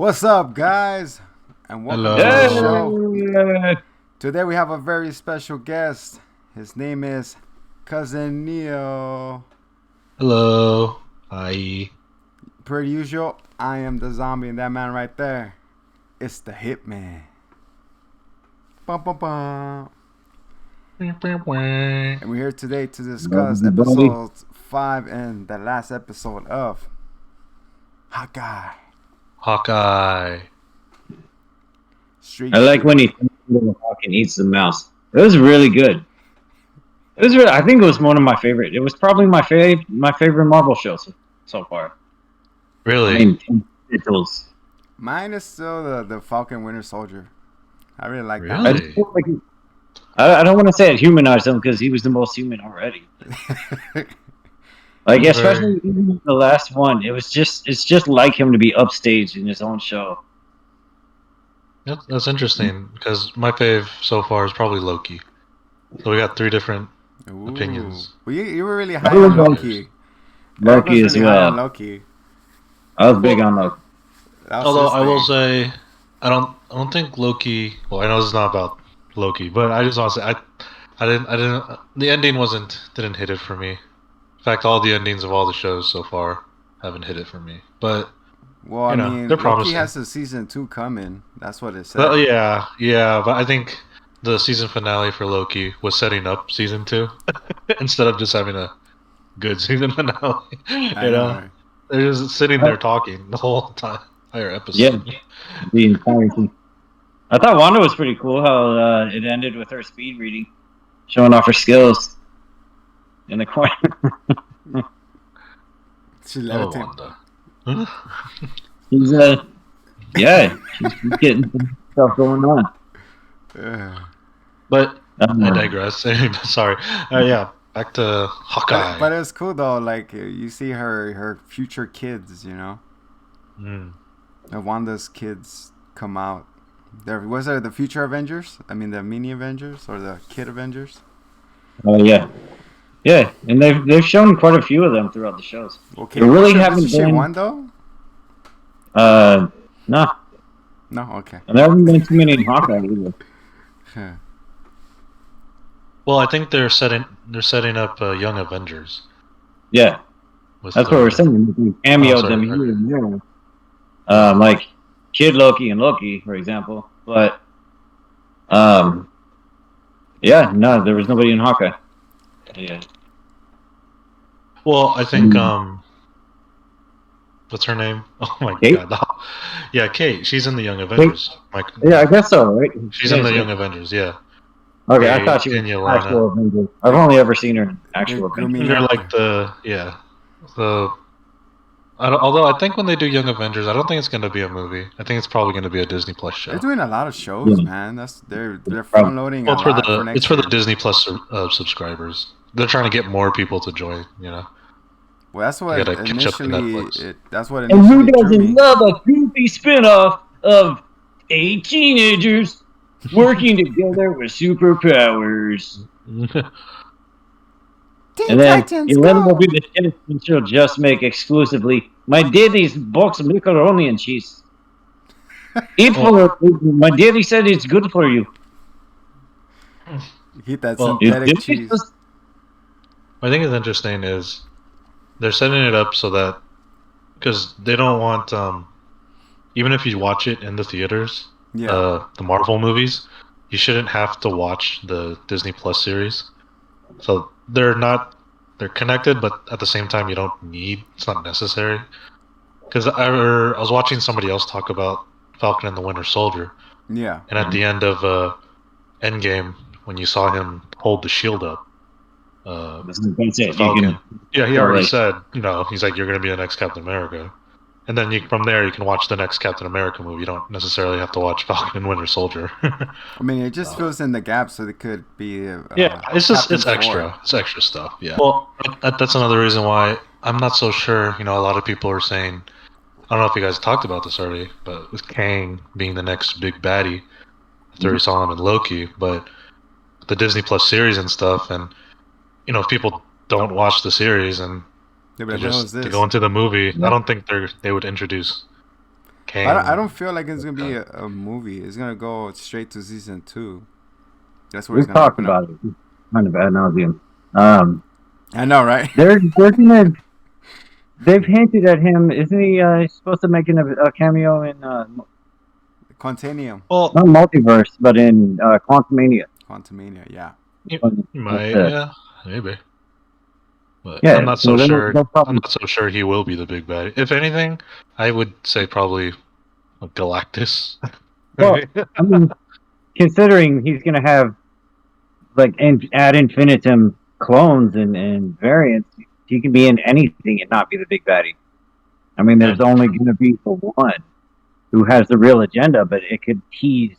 What's up, guys? And welcome to the Hello. show. Today we have a very special guest. His name is Cousin Neo. Hello. Hi. Per usual, I am the zombie, and that man right there, it's the Hitman. Bum, bum, bum. And we're here today to discuss episodes 5 and the last episode of Hawkeye. Hawkeye. Street I like when he fucking eats the mouse. It was really good. It was. I think it was one of my favorite. It was probably my favorite Marvel show so far. Really? I mean, titles. Mine is still the Falcon Winter Soldier. I really like Really? I just feel like I don't want to say it humanized him because he was the most human already. that. Like especially even the last one, it's just like him to be upstage in his own show. That's interesting because my fave so far is probably Loki. So we got 3 different opinions. Well, you were really high on Loki. Loki as really high on well. Loki. I was big on Loki. That was Although his I will thing. say, I don't think Loki. Well, I know this is not about Loki, but I just want to say I didn't. The ending didn't hit it for me. In fact, all the endings of all the shows so far haven't hit it for me. But Well, I mean, they're Loki promising. has a season 2 coming. That's what it said. Well, yeah, but I think the season finale for Loki was setting up season 2 instead of just having a good season finale. I know, right? They're just sitting there talking the whole time, entire episode. Yeah, the entire thing. I thought Wanda was pretty cool. How it ended with her speed reading, showing off her skills in the corner. She Oh, levitated. Wanda. She's she's getting some stuff going on. But I Um, digress. Sorry. Yeah, back to Hawkeye. But it's cool though. Like you see her future kids. You know, Mm. Wanda's kids come out. Was there the future Avengers? I mean, the mini Avengers or the kid Avengers? Oh yeah, and they've shown quite a few of them throughout the shows. Okay, They really wasn't haven't she been- one though? No, No, okay. and there haven't been too many in Hawkeye either. Huh. Well, I think they're setting up Young Avengers. Yeah, With that's what we're saying. We cameoed sorry, them here and there. Like Kid Loki and Loki, for example. But yeah, no, there was nobody in Hawkeye. Yeah. Well, I think what's her name? Oh my Kate? god. Yeah, Kate. She's in the Young Avengers. Yeah, I guess so, right? She's in the Young Avengers. Yeah. Okay, I Kate thought she was and Yelena. actual Avenger. I've only ever seen her in actual Good- good Avenger. mean- They're like although I think when they do Young Avengers, I don't think it's going to be a movie. I think it's probably going to be a Disney Plus show. They're doing a lot of shows, Yeah. man. They're front loading Well, a it's for lot the for next it's for the year. Disney Plus subscribers. They're trying to get more people to join. Well, that's what You gotta catch up to initially. Netflix. That's what And who initially drew doesn't me. love a goofy spin-off of 8 teenagers working together with superpowers? Teen And then Titans, Elena will go! be the shit and she'll just make exclusively my daddy's box of macaroni and cheese. My daddy said it's good for you. Eat that Well, synthetic cheese. What I think is interesting is they're setting it up so that because they don't want even if you watch it in the theaters, Yeah. the Marvel movies, you shouldn't have to watch the Disney Plus series. So they're connected, but at the same time it's not necessary. Because I was watching somebody else talk about Falcon and the Winter Soldier, Yeah. and at the end of Endgame, when you saw him hold the shield up, That's it. You Falcon. can, He already Right. said, he's like, you're going to be the next Captain America. And then from there, you can watch the next Captain America movie. You don't necessarily have to watch Falcon and Winter Soldier. I mean, it just fills in the gaps so it could be. It's Captain extra. Ford. It's extra stuff. Yeah. Well, that's another reason why I'm not so sure. A lot of people are saying, I don't know if you guys talked about this already, but with Kang being the next big baddie, after we saw him in Loki, but the Disney Plus series and stuff, and if people don't watch the series and Yeah, they but the hell is just this? to go into the movie, I don't think they would introduce Kang. I don't feel like it's gonna be a movie. It's gonna go straight to season 2. That's where it's We've gonna talked open up. about it. Kind of ad nauseum. I know, right? They're gonna. They've hinted at him. Isn't he supposed to make a cameo in Quantumanium. Well, not multiverse, but in Quantumania? Quantumania, yeah. you But might, that's it. yeah, maybe. But Yeah, I'm not so so they'll- sure. they'll probably- I'm not so sure he will be the big baddie. If anything, I would say probably Galactus. Well, I mean, considering he's gonna have like ad infinitum clones and variants, he can be in anything and not be the big baddie. I mean, there's only gonna be the one who has the real agenda, but it could tease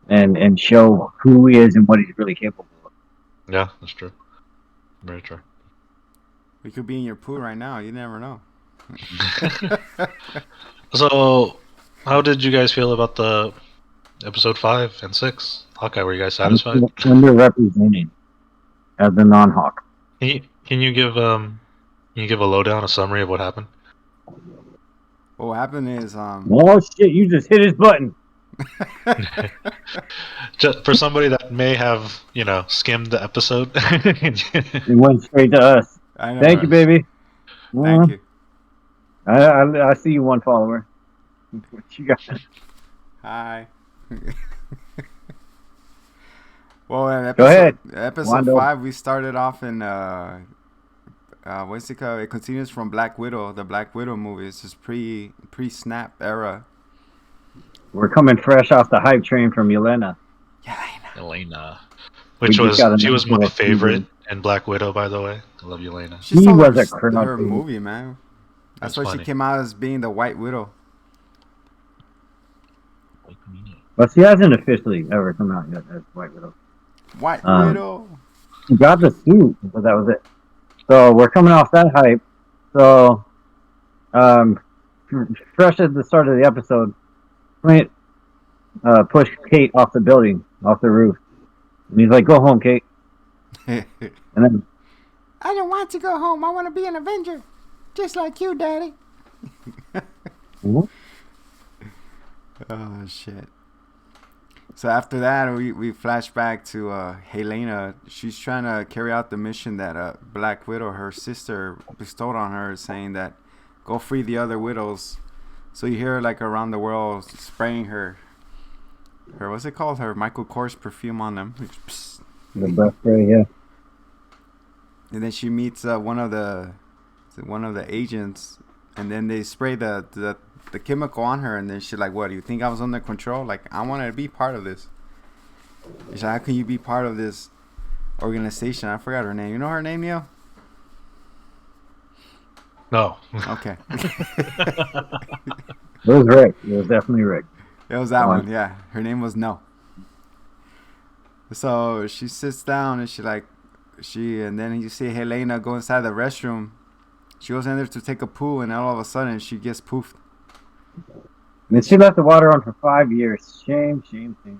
and show who he is and what he's really capable of. Yeah, that's true. Very true. We could be in your pool right now. You never know. So, how did you guys feel about the episode 5 and 6? Hawkeye, were you guys satisfied? Underrepresented as a non-Hawk. Can you give a lowdown, a summary of what happened? What happened is Oh shit! You just hit his button. Just for somebody that may have, skimmed the episode. It went straight to us. I know, Thank you, right? baby. Thank you. I see you, one follower. What you got? Hi. Well, in Go ahead. episode Wando. 5, we started off in what's it called? It continues from Black Widow, the Black Widow movie. It's just pre-snap era. We're coming fresh off the hype train from Yelena. Elena. We Which just got she was my another favorite in Black Widow, by the way. I love Elena. She He stole was her, a crowd her favorite. movie, man. That's why funny. she came out as being the White Widow. But she hasn't officially ever come out yet as White Widow. White Um, Widow. She got the suit, but that was it. So we're coming off that hype. So, fresh at the start of the episode, Clint pushed Kate off the building, off the roof. And he's like, "Go home, Kate." And then I don't want to go home. I want to be an Avenger. Just like you, Daddy. Oh, shit. So after that, we flash back to Helena. She's trying to carry out the mission that Black Widow, her sister, bestowed on her, saying that go free the other widows. So you hear her like around the world spraying her what's it called? Her Michael Kors perfume on them. Psst. the breath spray, yeah. And then she meets one of the agents, and then they spray the chemical on her, and then she's like, "What? Do you think I was under control? Like, I wanted to be part of this." She's like, "How can you be part of this organization?" I forgot her name. You know her name, Neil? No. Okay. It was Rick. It was definitely Rick. It was that one, yeah. Her name was No. So she sits down and and then you see Helena go inside the restroom. She goes in there to take a poo, and all of a sudden she gets poofed. And then she left the water on for 5 years. Shame, shame, shame.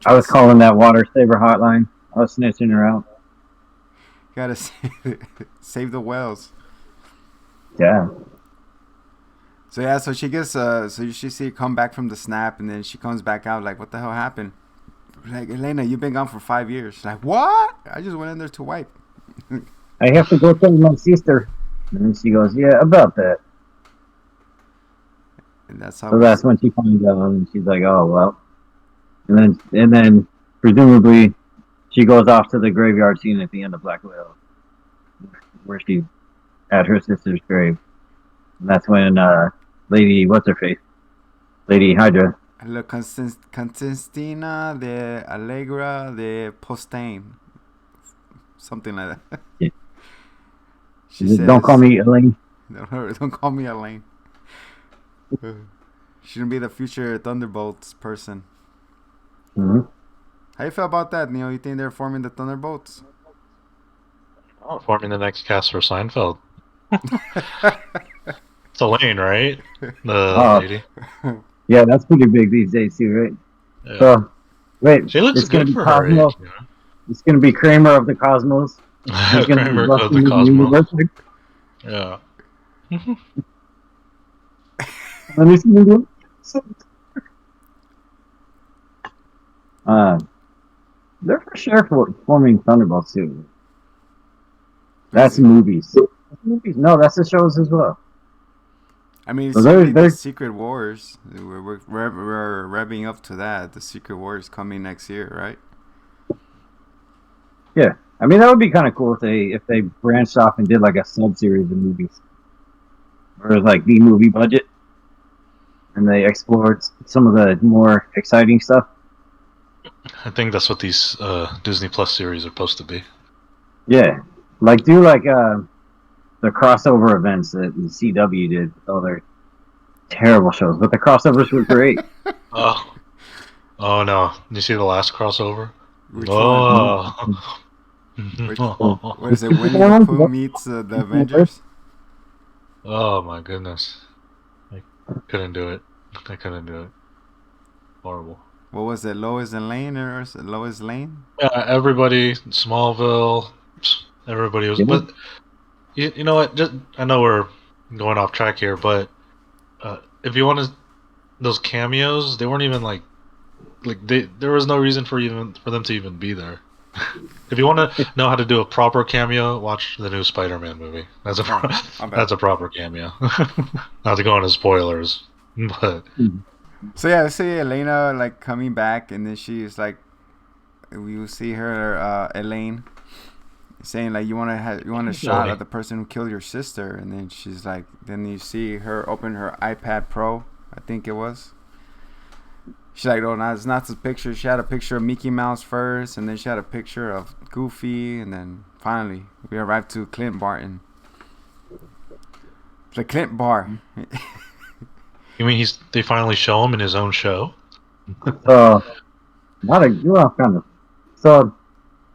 I was calling that water saver hotline. I was snitching her out. Gotta save the whales. Yeah. So yeah, so she gets so you should see her come back from the snap, and then she comes back out like, "What the hell happened?" Like, "Elena, you've been gone for 5 years." She's like, "What? I just went in there to wipe." I have to go tell my sister. And then she goes, "Yeah, about that." And that's how. So that's when she finds out, and she's like, "Oh well." And then presumably she goes off to the graveyard scene at the end of Black Widow, where she's at her sister's grave. And that's when Lady what's her face, Lady Hydra. La Constantina de Allegra de Postain. Something like that. Yeah. She Just says, don't call me Elaine. Don't call me Elaine. She gonna be the future Thunderbolts person. Mm-hmm. How you feel about that, Neil? You think they're forming the Thunderbolts? Oh, forming the next cast for Seinfeld. It's Elaine, right? The lady. Yeah, that's pretty big these days too, right? Yeah. So, wait, She looks it's gonna good be for her Cosmo. age. It's gonna be Kramer of the Cosmos. He's gonna be Kramer of busting the the Cosmos. universe. Yeah. Let me see the they're for sure forming Thunderbolts too. That's movies. Movies? No, that's the shows as well. I mean, So the Secret Wars. We're revving up to that. The Secret Wars coming next year, right? Yeah, I mean that would be kind of cool if they branched off and did like a sub series of movies, or like the movie budget, and they explored some of the more exciting stuff. I think that's what these Disney Plus series are supposed to be. Yeah, like do like the crossover events that the CW did with all their terrible shows, but the crossovers were great. Oh no! Did you see the last crossover? Which one? What is it? Winnie the Pooh meets the Avengers? Oh my goodness! I couldn't do it. Horrible. What was it? Lois and Lane or Lois Lane? Yeah, everybody, Smallville, everybody was. But you know what? I know we're going off track here, but if you want those cameos, they weren't even like there was no reason for them to even be there. If you want to know how to do a proper cameo, watch the new Spider-Man movie. That's a proper cameo. Not to go into spoilers, but. So yeah, let's say Elena like coming back, and then she's like, we will see her Elaine saying like, you want a shot at the person who killed your sister, and then she's like, then you see her open her iPad Pro, I think it was. She's like, oh, no, it's not this picture. She had a picture of Mickey Mouse first, and then she had a picture of Goofy, and then finally we arrived to Clint Barton. The Clint Bar. You mean they finally show him in his own show? Kind of. So,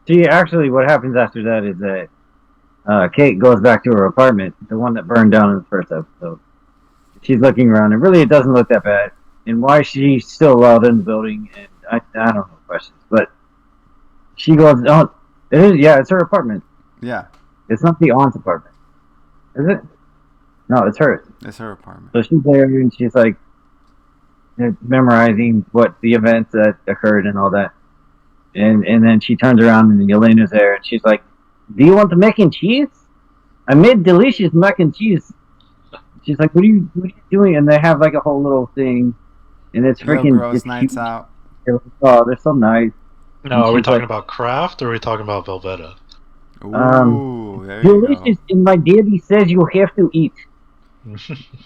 see, actually, what happens after that is that Kate goes back to her apartment, the one that burned down in the first episode. She's looking around, and really, it doesn't look that bad. And why she's still allowed in the building, and I don't know questions, but she goes, oh, it's her apartment. Yeah. It's not the aunt's apartment. Is it? No, it's hers. It's her apartment. So she's there, and she's like memorizing what the events that occurred and all that. And then she turns around, and Elena's there, and she's like, do you want the mac and cheese? I made delicious mac and cheese. She's like, what are you doing? And they have like a whole little thing. And it's freaking girls' nights out. Oh, they're so nice. No, are we talking about Kraft or are we talking about Velveeta? Ooh, there you delicious, go. and my daddy says you have to eat.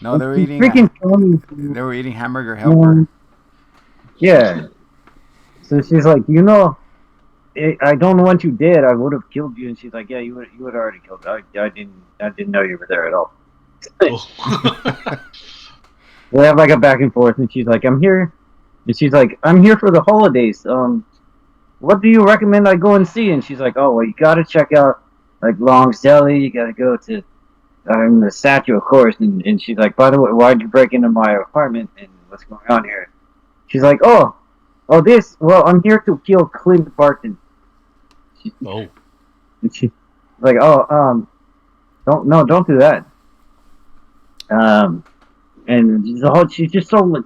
No, they were eating. They were eating Hamburger Helper. Yeah. So she's like, I don't know what you did. I would have killed you. And she's like, yeah, you would already killed me. I didn't know you were there at all. They have like a back and forth, and she's like, I'm here. And she's like, I'm here for the holidays. What do you recommend I go and see? And she's like, oh, well, you got to check out like Long's Deli. You got to go to the statue, of course. And she's like, by the way, why'd you break into my apartment? And what's going on here? She's like, well, I'm here to kill Clint Barton. Oh. And she's like, don't do that. And she's just so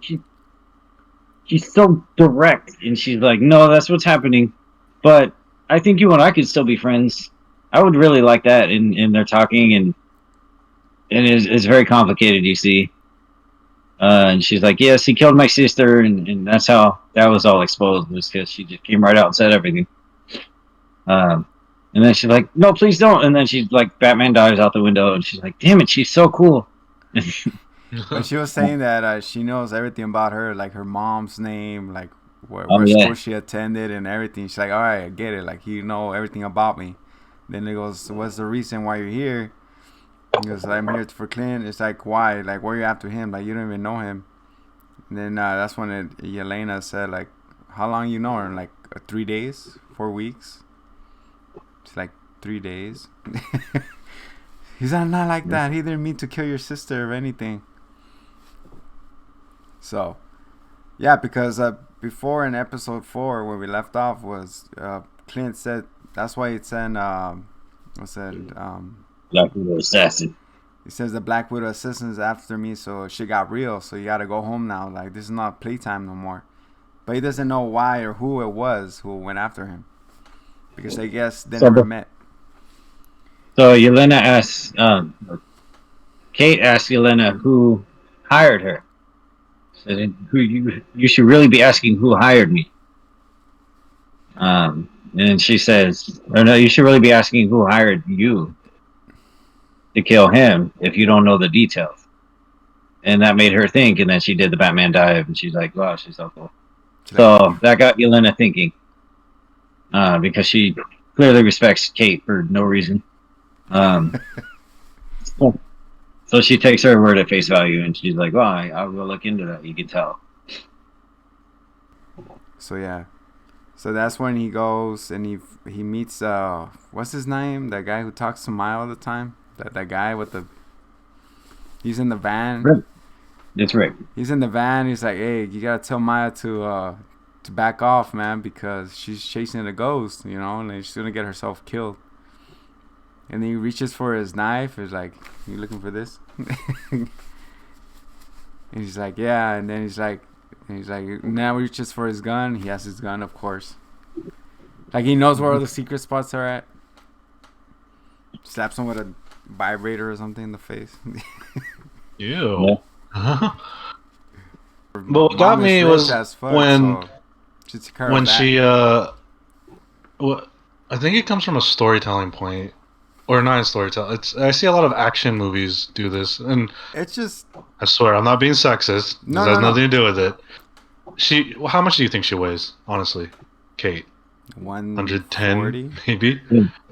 she's so direct, and she's like, no, that's what's happening, but I think you and I could still be friends. I would really like that. And they're talking, and it's very complicated, you see. And she's like, yes, he killed my sister, and that's how that was all exposed, was because she just came right out and said everything. And then she's like, no, please don't. And then she's like, Batman dives out the window, and she's like, damn it, she's so cool. But she was saying that she knows everything about her, like her mom's name, like where school she attended and everything. She's like, all right, I get it. Like, you know everything about me. Then he goes, so what's the reason why you're here? He goes, I'm here for Clint. It's like, why? Like, why are you after him? Like, you don't even know him. And then that's when Yelena said, like, how long you know her? Like, 3 days? 4 weeks? It's like 3 days. He's not like that. He didn't mean to kill your sister or anything. So, yeah, because before in episode 4 where we left off was Clint said that's why it's in Black Widow assassin. He says the Black Widow assistant's after me, so shit got real. So you gotta go home now. Like this is not playtime no more. But he doesn't know why or who it was who went after him, because I guess they never met. So Yelena asks, Kate asks Yelena who hired her. Said, "Who you should really be asking who hired me." And she says, "Or no, you should really be asking who hired you to kill him if you don't know the details." And that made her think, and then she did the Batman dive, and she's like, "Wow, she's so cool." So that got Yelena thinking, because she clearly respects Kate for no reason. So she takes her word at face value, and she's like, "Well, I will look into that. You can tell." So yeah, so that's when he goes and he meets what's his name? That guy who talks to Maya all the time. That guy with the. He's in the van. Rick. It's Rick. He's in the van. He's like, "Hey, you gotta tell Maya to back off, man, because she's chasing a ghost, you know, and she's gonna get herself killed." And then he reaches for his knife. He's like, "You looking for this?" And he's like, "Yeah." And then he's like, now he reaches for his gun. He has his gun, of course. Like he knows where all the secret spots are at. Slaps him with a vibrator or something in the face. Ew. Yeah. But what got me was when she what I think it comes from a storytelling point, or not a storytelling. I see a lot of action movies do this, and it's just. I swear I'm not being sexist. No, this has nothing to do with it. How much do you think she weighs, honestly, Kate? 110, maybe.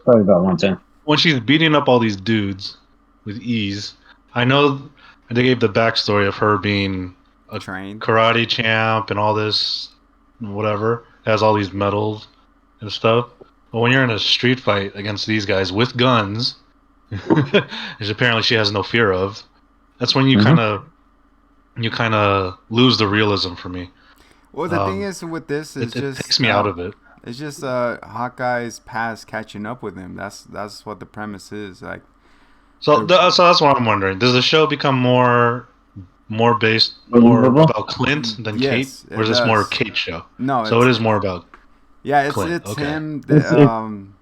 Probably about 110. When she's beating up all these dudes with ease, I know they gave the backstory of her being a trained karate champ and all this, whatever, has all these medals and stuff. But when you're in a street fight against these guys with guns, which apparently she has no fear of, that's when you kind of lose the realism for me. Well, the thing is with this is it takes me out of it. It's just Hawkeye's past catching up with him. That's what the premise is. Like, so that's what I'm wondering. Does the show become more based about Clint than Kate, or is this more a Kate show? No, so it is more about. Yeah, Clint. It's okay. him.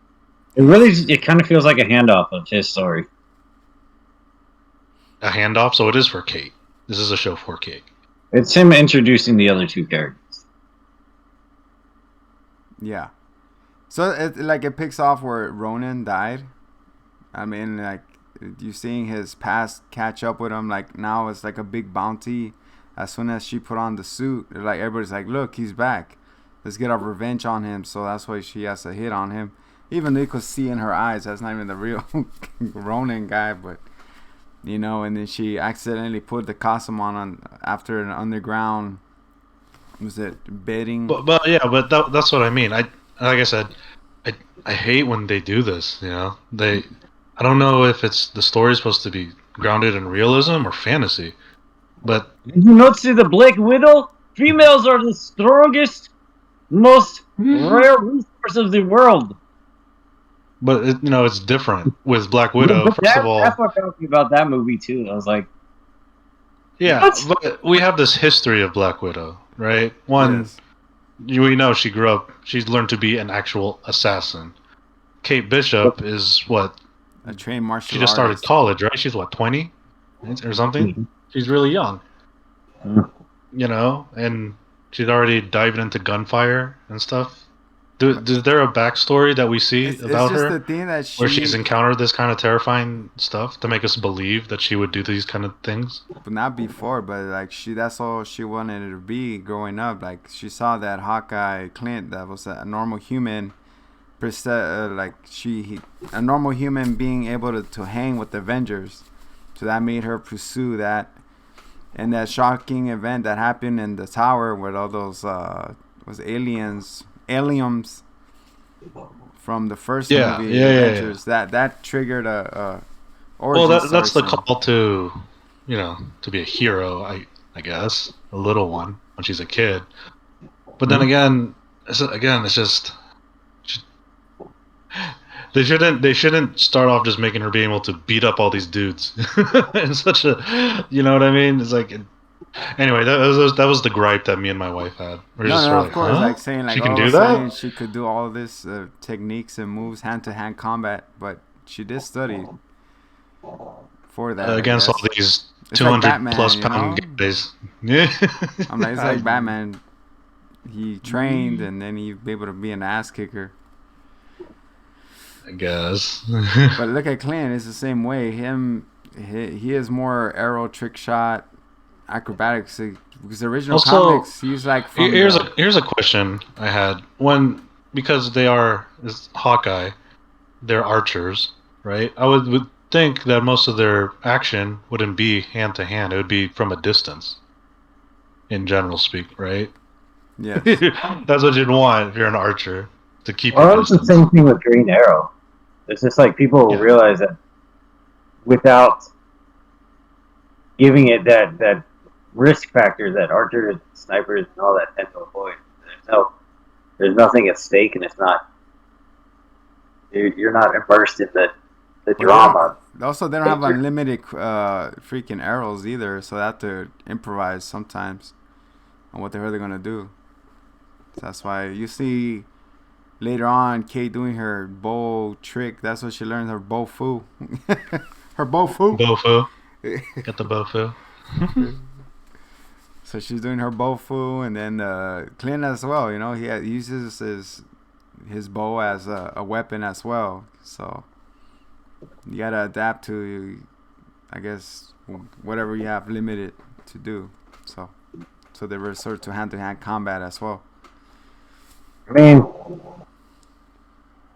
It kind of feels like a handoff of his story. A handoff, so it is for Kate. This is a show for Kate. It's him introducing the other two characters. Yeah. So it picks off where Ronan died. I mean, like, you seeing his past catch up with him. Like, now it's like a big bounty. As soon as she put on the suit, like, everybody's like, "Look, he's back. Let's get our revenge on him." So that's why she has to hit on him. Even though you could see in her eyes, that's not even the real Ronan guy, but, you know, and then she accidentally put the costume on after an underground, was it bedding? But that's what I mean. Like I said, I hate when they do this, you know. I don't know if it's the story is supposed to be grounded in realism or fantasy, but did you not see the Black Widow? Females are the strongest, most rare resource of the world. But it's different with Black Widow. First of all, that's what got me about that movie too. I was like, yeah, what? But we have this history of Black Widow, right? One, we know she grew up. She's learned to be an actual assassin. Kate Bishop is what? A trained martial artist. She just started college, right? She's what, 20 or something? Mm-hmm. She's really young. Mm-hmm. And she's already diving into gunfire and stuff. Is there a backstory that we see about her the thing that where she's encountered this kind of terrifying stuff to make us believe that she would do these kind of things? But not before, but like that's all she wanted to be growing up. Like, she saw that Hawkeye Clint that was a normal human, a normal human being able to hang with the Avengers. So that made her pursue that. And that shocking event that happened in the tower with all those aliens from the first movie, Avengers. That triggered a origin. Well, that's the call to, to be a hero. I guess a little one when she's a kid. But then again, it's just They shouldn't start off just making her being able to beat up all these dudes in such a, you know what I mean? It's like, anyway, that was the gripe that me and my wife had. We're just No, sort of of like, course, huh? like saying like She can all of do a sudden that she could do all this techniques and moves, hand-to-hand combat, but she did study for that, I against all guess. these It's like 200 plus Batman, you pound know. guys. Yeah, I'm like, it's like Batman. He trained and then he be able to be an ass kicker. I guess. But look at Clint; it's the same way. He is more arrow, trick shot, acrobatics. Because the original Also, comics, he's like from here's a question I had because they are is Hawkeye, they're archers, right? I would think that most of their action wouldn't be hand to hand; it would be from a distance, in general speak, right? yes. That's what you'd want if you're an archer, to keep your Well, it's the distance. same thing with Green Arrow. It's just like people Yeah. realize that without giving it that risk factor that archers, snipers, and all that tend to avoid. There's nothing at stake, and it's not. You're not immersed in the But drama. also, they don't have unlimited freaking arrows either, so they have to improvise sometimes on what the hell they're gonna do. So that's why you see later on Kate doing her bow trick. That's what she learned, her bow fu. Her bow fu. Bofu. Get the bofu. So she's doing her bow fu, and then Clint as well. You know, he uses his bow as a weapon as well. So you gotta adapt to, I guess, whatever you have limited to do. So they resort to hand-to-hand combat as well. I mean,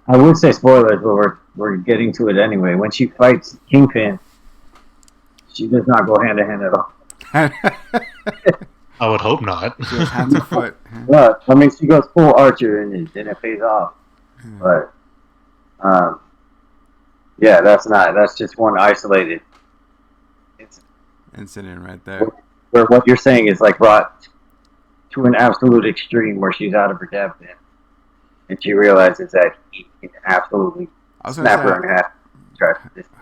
I would say spoilers, but we're getting to it anyway. When she fights Kingpin, she does not go hand to hand at all. I would hope not. She goes hand to foot. But I mean, she goes full archer, and it pays off. But yeah, that's just one isolated Incident right there. where what you're saying is like brought to an absolute extreme where she's out of her depth, and she realizes that he can absolutely snap her in half.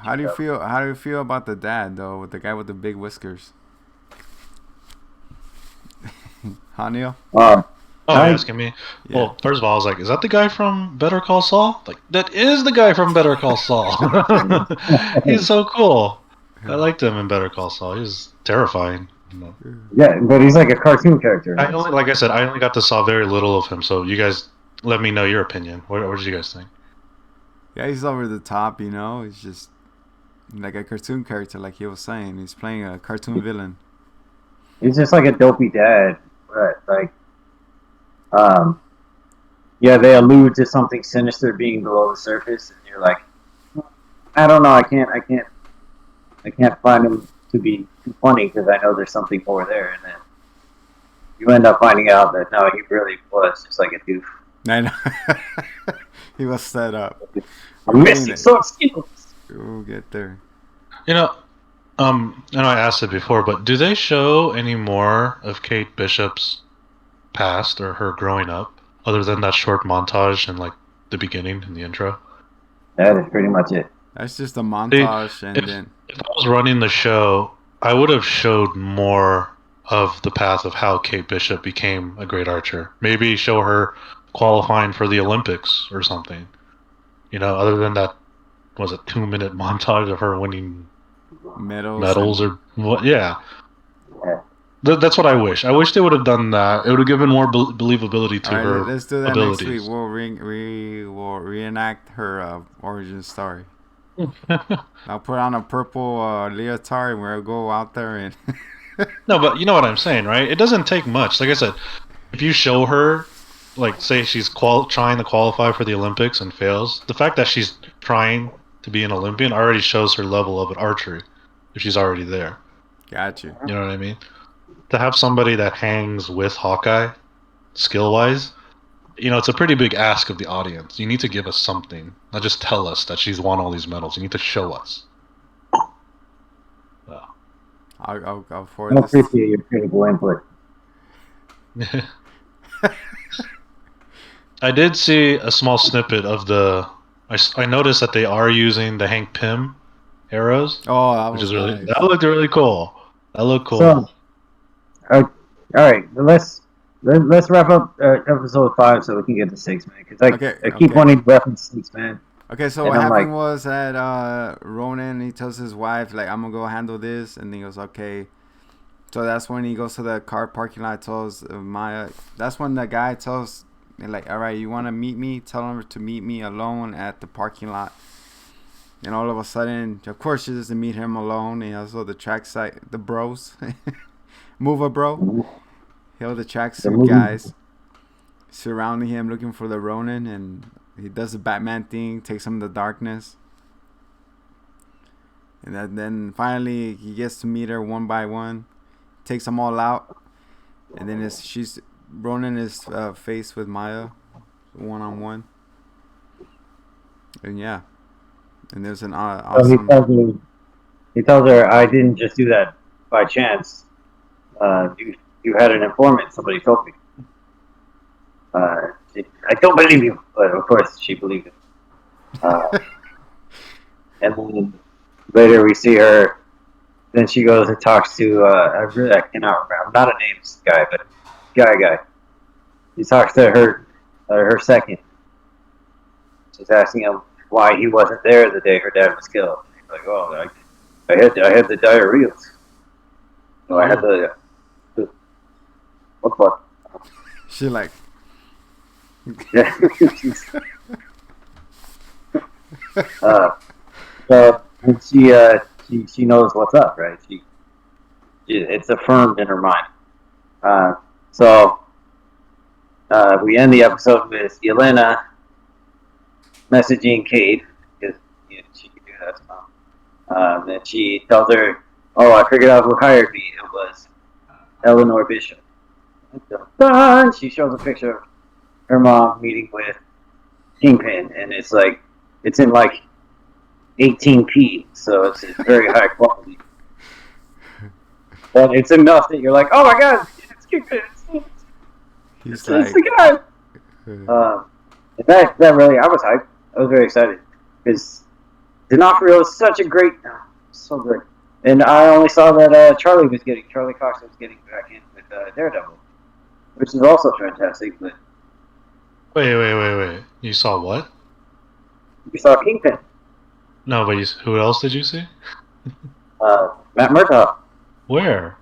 How do you feel? How do you feel about the dad though, with the guy with the big whiskers? Huh, Neil? Oh, you're asking me? Yeah. Well, first of all, I was like, is that the guy from Better Call Saul? Like, that is the guy from Better Call Saul. He's so cool. I liked him in Better Call Saul. He was terrifying. You know? Yeah, but he's like a cartoon character. Like I said, I only got to saw very little of him, so you guys let me know your opinion. What did you guys think? Yeah, he's over the top, you know. He's just like a cartoon character, like he was saying. He's playing a cartoon villain. He's just like a dopey dad. But like, yeah, they allude to something sinister being below the surface, and you're like, I don't know, I can't find him to be too funny because I know there's something more there, and then you end up finding out that no, he really was just like a doof. I know. He was set up. I'm missing some skills. We'll get there. You know, I know I asked it before, but do they show any more of Kate Bishop's past or her growing up, other than that short montage in like the beginning in the intro? That is pretty much it. That's just a montage, if I was running the show, I would have showed more of the path of how Kate Bishop became a great archer. Maybe show her qualifying for the Olympics or something. You know, other than that, was it 2-minute montage of her winning medals or what? Yeah. That's what I wish. I wish they would have done that. It would have given more believability to her. Let's do that abilities. next week. We'll reenact her origin story. I'll put on a purple leotard and we'll go out there and. No, but you know what I'm saying, right? It doesn't take much. Like I said, if you show her, like, say she's trying to qualify for the Olympics and fails, the fact that she's trying to be an Olympian already shows her level of archery. If she's already there. Gotcha. You know what I mean? To have somebody that hangs with Hawkeye, skill-wise, you know, it's a pretty big ask of the audience. You need to give us something. Not just tell us that she's won all these medals. You need to show us. Well. I'll forward I this. appreciate your critical input. I did see a small snippet of the I noticed that they are using the Hank Pym arrows, Oh, that which was is really nice. that looked really cool. That looked cool. So, all right, let's wrap up episode 5 so we can get to 6, man. Because I keep wanting to reference 6, man. Okay, so And what I'm happened like- was that Ronan, he tells his wife, like, I'm gonna go handle this, and he goes, okay. So that's when he goes to the car parking lot, tells Maya. That's when the guy tells, like, all right, you want to meet me? Tell him to meet me alone at the parking lot. And all of a sudden, of course, she doesn't meet him alone. And also the trackside, the bros, move a bro, the tracksuit guys surrounding him, looking for the Ronin, and he does the Batman thing, takes him in the darkness. And then finally he gets to meet her one by one, takes them all out, and then Ronan is faced with Maya, 1-on-1, and yeah, and there's an awesome. He tells her, "I didn't just do that by chance. You had an informant. Somebody told me. I don't believe you, but of course she believed it. And then later we see her. Then she goes and talks to I cannot remember. I'm not a names guy, but guy. He talks to her second. She's asking him why he wasn't there the day her dad was killed. He's like, oh, I had the diarrhea. So I had the what? She like. Yeah. So she knows what's up, right? It's affirmed in her mind. So we end the episode with Yelena messaging Kate because she can do that now. And she tells her, "Oh, I figured out who hired me. It was Eleanor Bishop." She shows a picture of her mom meeting with Kingpin, and it's in like 18p, so it's very high quality. But it's enough that you're like, "Oh my god, it's Kingpin! It's the guy!" That really, I was hyped. I was very excited because D'Onofrio is such a great, so good. And I only saw that Charlie Cox was getting back in with Daredevil, which is also fantastic. But wait. You saw what? You saw Kingpin. No, but who else did you see? Matt Murdock. Where?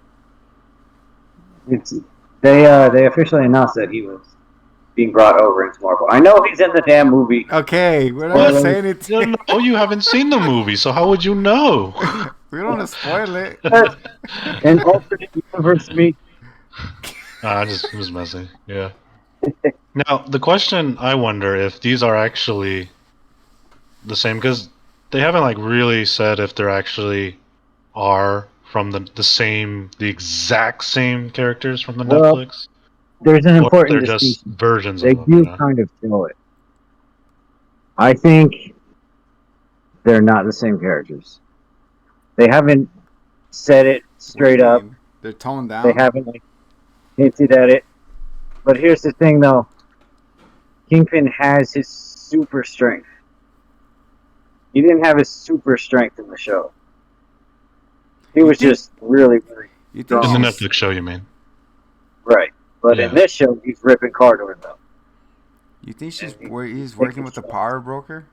They officially announced that he was being brought over into Marvel. I know he's in the damn movie. Okay, we're not saying it. No, you haven't seen the movie, so how would you know? We don't want to spoil it. And alternate universe me. I'm just messing. Yeah. Now the question I wonder if these are actually the same, because they haven't like really said if they're actually are from the exact same characters from the Netflix. There's an important they're just versions they of them. They do kind of show it. I think they're not the same characters. They haven't said it straight up. They're toned down. They haven't hinted at it. But here's the thing, though. Kingpin has his super strength. He didn't have his super strength in the show. He was just really, really strong. In the Netflix show, you mean? Right. But in this show, he's ripping cardboard, though. You think he's working with the power broker?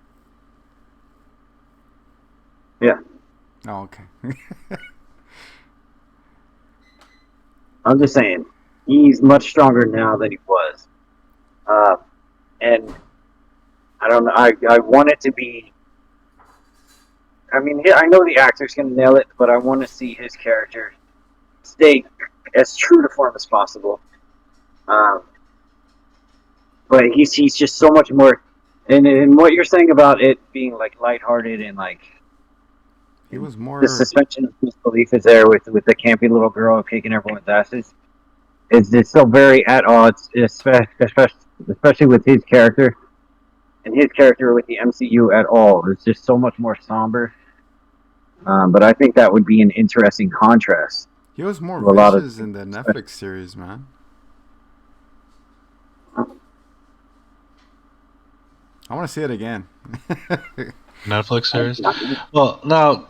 Yeah. Oh, okay. I'm just saying, he's much stronger now than he was. And I don't know, I want it to be... I mean, I know the actor's going to nail it, but I want to see his character stay as true to form as possible. But he's just so much more... And what you're saying about it being, like, lighthearted and, like... He was more... The suspension of disbelief is there with the campy little girl kicking everyone's asses. It's still very at odds, especially with his character. And his character with the MCU at all. It's just so much more somber. But I think that would be an interesting contrast. He was more vicious in the Netflix series, man. I want to see it again. Netflix series. Well, now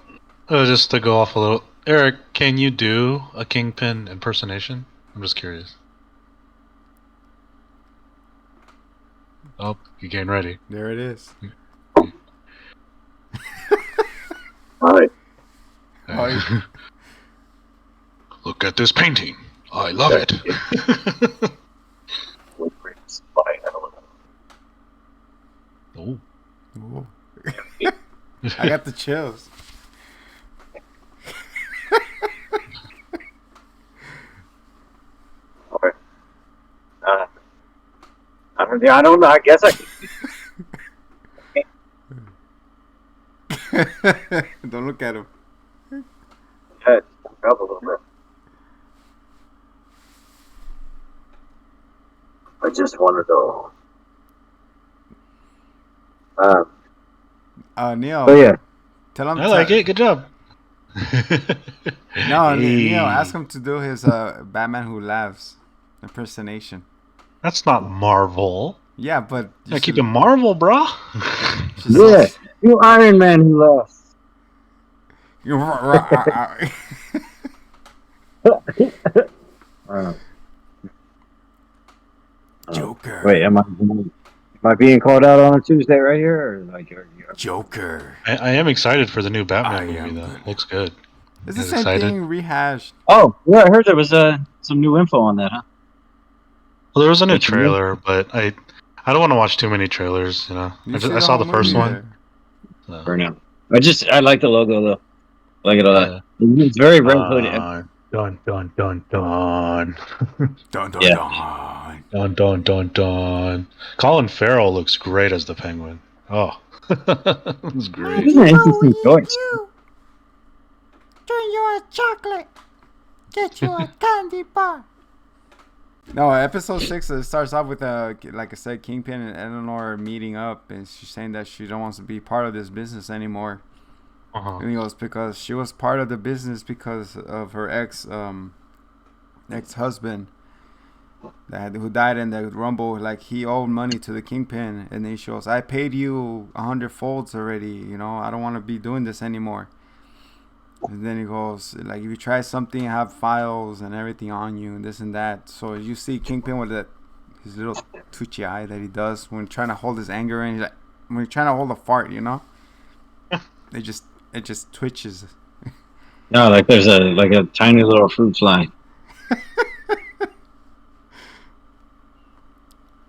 just to go off a little, Eric, can you do a Kingpin impersonation? I'm just curious. Oh, you're getting ready. There it is. All right. Oh, Look at this painting. I love it. Oh. Ooh. I got the chills. Okay. I don't know. I guess I can. Don't look at him. Yeah, up a little bit. I just wanted to. Neil. Oh yeah. Tell him. I like it. Good job. No, Hey. Neil, ask him to do his Batman Who Laughs impersonation. That's not Marvel. Yeah, but I keep it Marvel, bro. Yeah. You Iron Man who laughs. Joker. Wait, am I being called out on a Tuesday right here, or like you're Joker. I am excited for the new I Batman am movie, though. good. Looks good. It's the You same excited? thing rehashed. Oh, yeah, I heard there was some new info on that, huh? Well, there was a new What's the new- trailer, but I don't want to watch too many trailers. You know, You I see saw the whole first movie one. there. So. For now. I like the logo though. Like it a lot. It's very Red Hood. Dun dun dun dun Dun dun Yeah. dun. dun dun dun dun. Colin Farrell looks great as the Penguin. Oh, it's great. It's an interesting choice. Drink you a chocolate. Get you a candy bar. No, episode 6 it starts off with like I said, Kingpin and Eleanor meeting up, and she's saying that she don't want to be part of this business anymore. Uh-huh. And he goes, because she was part of the business because of her ex-husband who died in the Rumble. Like, he owed money to the Kingpin, and then she goes, I paid you 100 folds already. You know, I don't want to be doing this anymore. And then he goes, like, if you try something, have files and everything on you and this and that. So you see Kingpin with his little twitchy eye that he does when trying to hold his anger in. He's like, when he's trying to hold a fart, you know, it just twitches. No, like there's a tiny little fruit fly.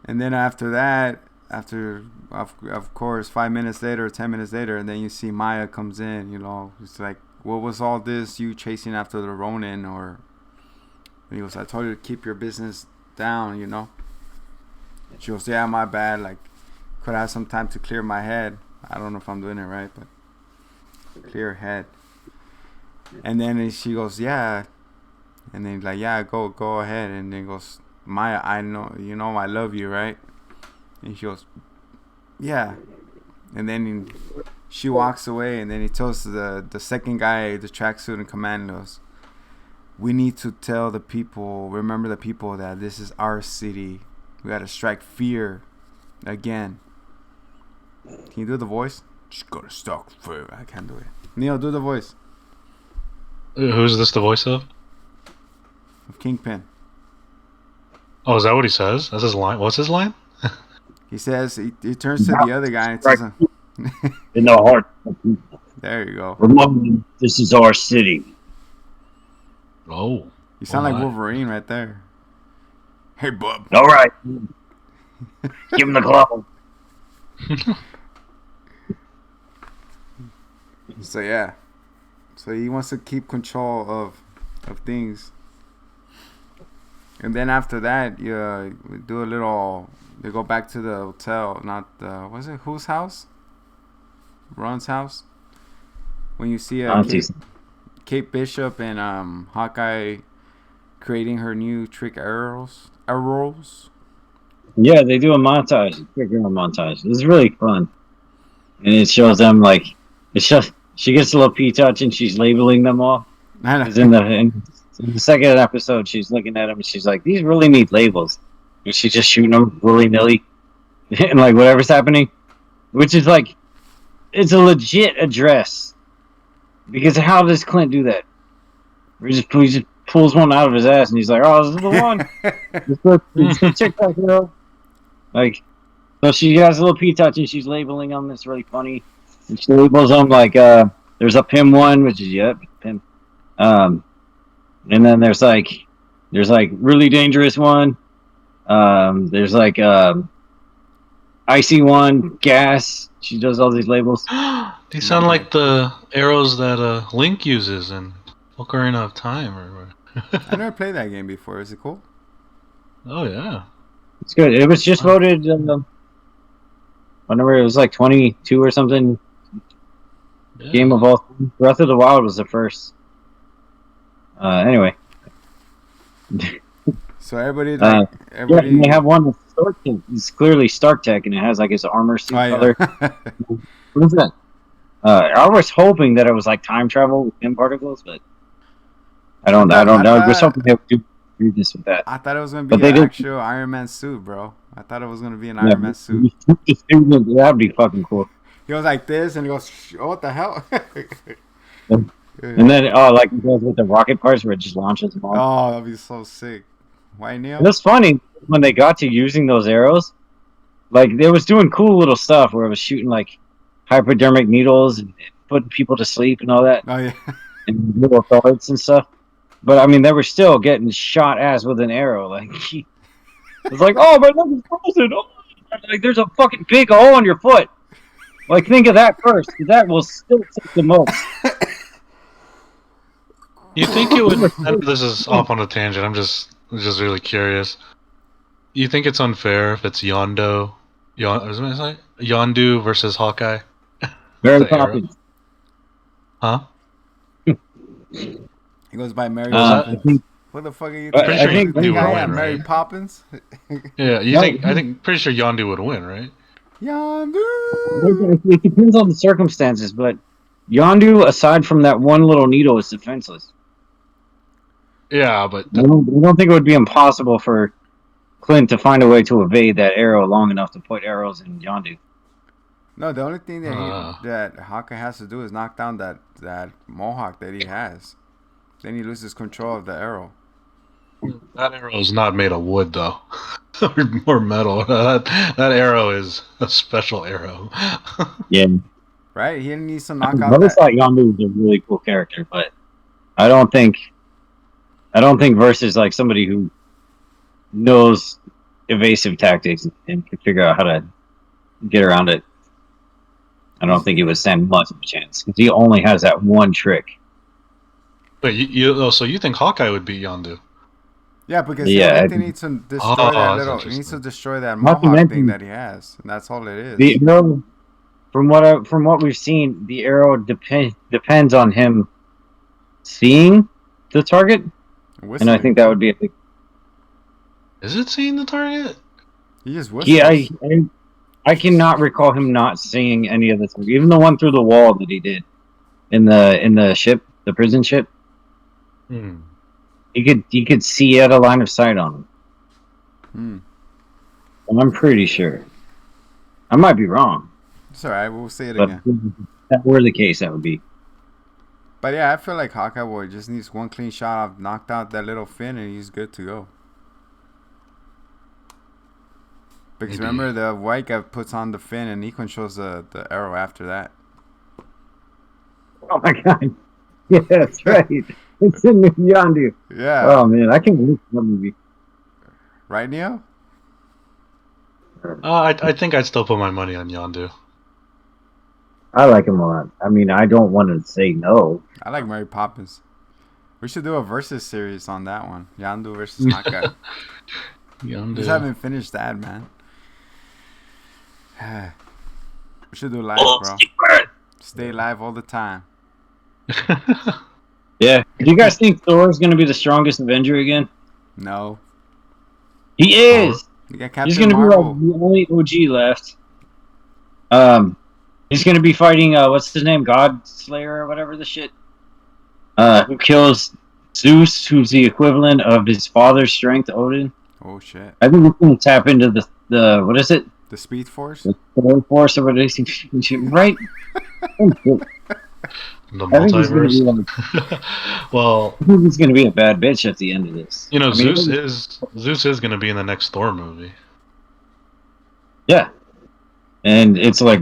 And then after that, of course 5 minutes later, 10 minutes later, and then you see Maya comes in. You know, it's like, what was all this, you chasing after the Ronin? Or he goes, I told you to keep your business down, you know. She goes, yeah, my bad, like, could I have some time to clear my head? I don't know if I'm doing it right, but clear head. And then she goes, yeah. And then he's like, yeah, go ahead. And then he goes, Maya, I know, you know, I love you, right? And she goes, yeah. And then she walks away, and then he tells the second guy, the tracksuit and commandos, we need to tell the people, remember the people, that this is our city. We gotta strike fear again. Can you do the voice? Just gotta strike fear. I can't do it. Neil, do the voice Who's this the voice of? of Kingpin. Oh, is that what he says? That's his line. What's his line? He says, he turns to the other guy and tells him, In the heart. there you go. Remember, this is our city. Oh, You sound like Why? Wolverine right there. Hey, bub. All right. Give him the club. So yeah, so he wants to keep control of things, and then after that, we do a little. They go back to the hotel, not the was it whose house? Ron's house. When you see Kate Bishop and Hawkeye creating her new trick arrows. Yeah, they do a montage, quick girl montage. It's really fun, and it shows them like she gets a little P-touch and she's labeling them all. I know. 'Cause in the second episode, she's looking at them and she's like, "These really need labels," and she's just shooting them willy nilly, and like whatever's happening. which is like, it's a legit address. Because how does Clint do that? He just pulls one out of his ass and he's like, "Oh, this is the one." It's the TikTok girl. Like, so she has a little P-touch and she's labeling them. It's really funny. And she labels them like, there's a PIM one, which is PIM. And then there's like really dangerous one. There's like icy one, gas. She does all these labels. They sound like the arrows that Link uses in Ocarina of Time. I never played that game before. Is it cool? Oh yeah, It's good. It was just voted. Whenever it was like 22 or something. yeah. Game of all. Breath of the Wild was the first. Anyway. So everybody, Yeah, and they have one that's Stark Tech. It's clearly Stark Tech, and it has like his armor suit color. What is that? I was hoping that it was like time travel with PIM particles, but I don't know. I was hoping they would do this with that. I thought it was gonna be an actual Iron Man suit, bro. I thought it was gonna be an Iron Man suit. That'd be fucking cool. He goes like this, and he goes, "Oh, what the hell?" And then, like it goes with the rocket parts where it just launches them all. Oh, that'd be so sick. Why, Neil? It was funny when they got to using those arrows. Like, they was doing cool little stuff where it was shooting, like, hypodermic needles and putting people to sleep and all that. Oh, yeah. And little thoughts and stuff. But, I mean, they were still getting shot ass with an arrow. Like, it's like, oh, my leg is frozen. Oh, like, there's a fucking big hole in your foot. Like, think of that first, because that will still take the most. You think it would? This is off on a tangent. I'm just really curious. You think it's unfair if it's Yondu versus Hawkeye? Very Poppins. Huh? He goes by Mary I Poppins. think, What the fuck are you I think thinking? Yondu would win, Mary right? Poppins? Yeah, pretty sure Yondu would win, right? Yondu! it depends on the circumstances, but Yondu, aside from that one little needle, is defenseless. Yeah, but I don't think it would be impossible for Clint to find a way to evade that arrow long enough to put arrows in Yondu. No, the only thing that Hawkeye has to do is knock down that mohawk that he has. Then he loses control of the arrow. that arrow is not made of wood, though, or metal. That arrow is a special arrow. Yeah. Right? He needs to knock I out always that. thought Yondu was a really cool character, but I don't think versus like somebody who knows evasive tactics and can figure out how to get around it. I don't think he would stand much of a chance because he only has that one trick. But so you think Hawkeye would beat Yondu? Yeah, because Yeah, the I only thing think- needs to destroy that that's little. He needs interesting. to destroy that Not to mohawk mention- thing that he has, and that's all it is. The arrow, from what we've seen, the arrow depends on him seeing the target, and I think that would be a big. Is it seeing the target? he just whistles. Yeah, I cannot recall him not seeing any of this, even the one through the wall that he did in the ship, the prison ship. Hmm. He could see at a line of sight on him. Hmm. And I'm pretty sure. I might be wrong, It's alright. We'll say it but again. if that were the case, that would be. But yeah, I feel like Hawkeye Boy just needs one clean shot of knocked out that little fin, and he's good to go. Because Maybe. remember, the white guy puts on the fin, and he controls the arrow after that. Oh my god! Yeah, that's right. It's in Yondu. Yeah. Oh man, I can't believe that movie. Right, Neo? I think I'd still put my money on Yondu. I like him a lot. I mean, I don't want to say no. I like Mary Poppins. We should do a versus series on that one. Yondu versus Hawkeye. Yondu. Just haven't finished that, man. We should do live, bro. Stay live all the time. Yeah. Do you guys think Thor's going to be the strongest Avenger again? No. He is. You got Captain He's going to be Marvel. like the only OG left. He's going to be fighting what's his name, God Slayer or whatever the shit. Who kills Zeus, who's the equivalent of his father's strength, Odin. Oh shit. I think we're going to tap into the what is it? The The Speed Force? The Force of releasing shit, right? The I think he's gonna be multiverse. Well, I think he's gonna be a bad bitch at the end of this. you know, I mean, Zeus is gonna be in the next Thor movie. yeah, and it's like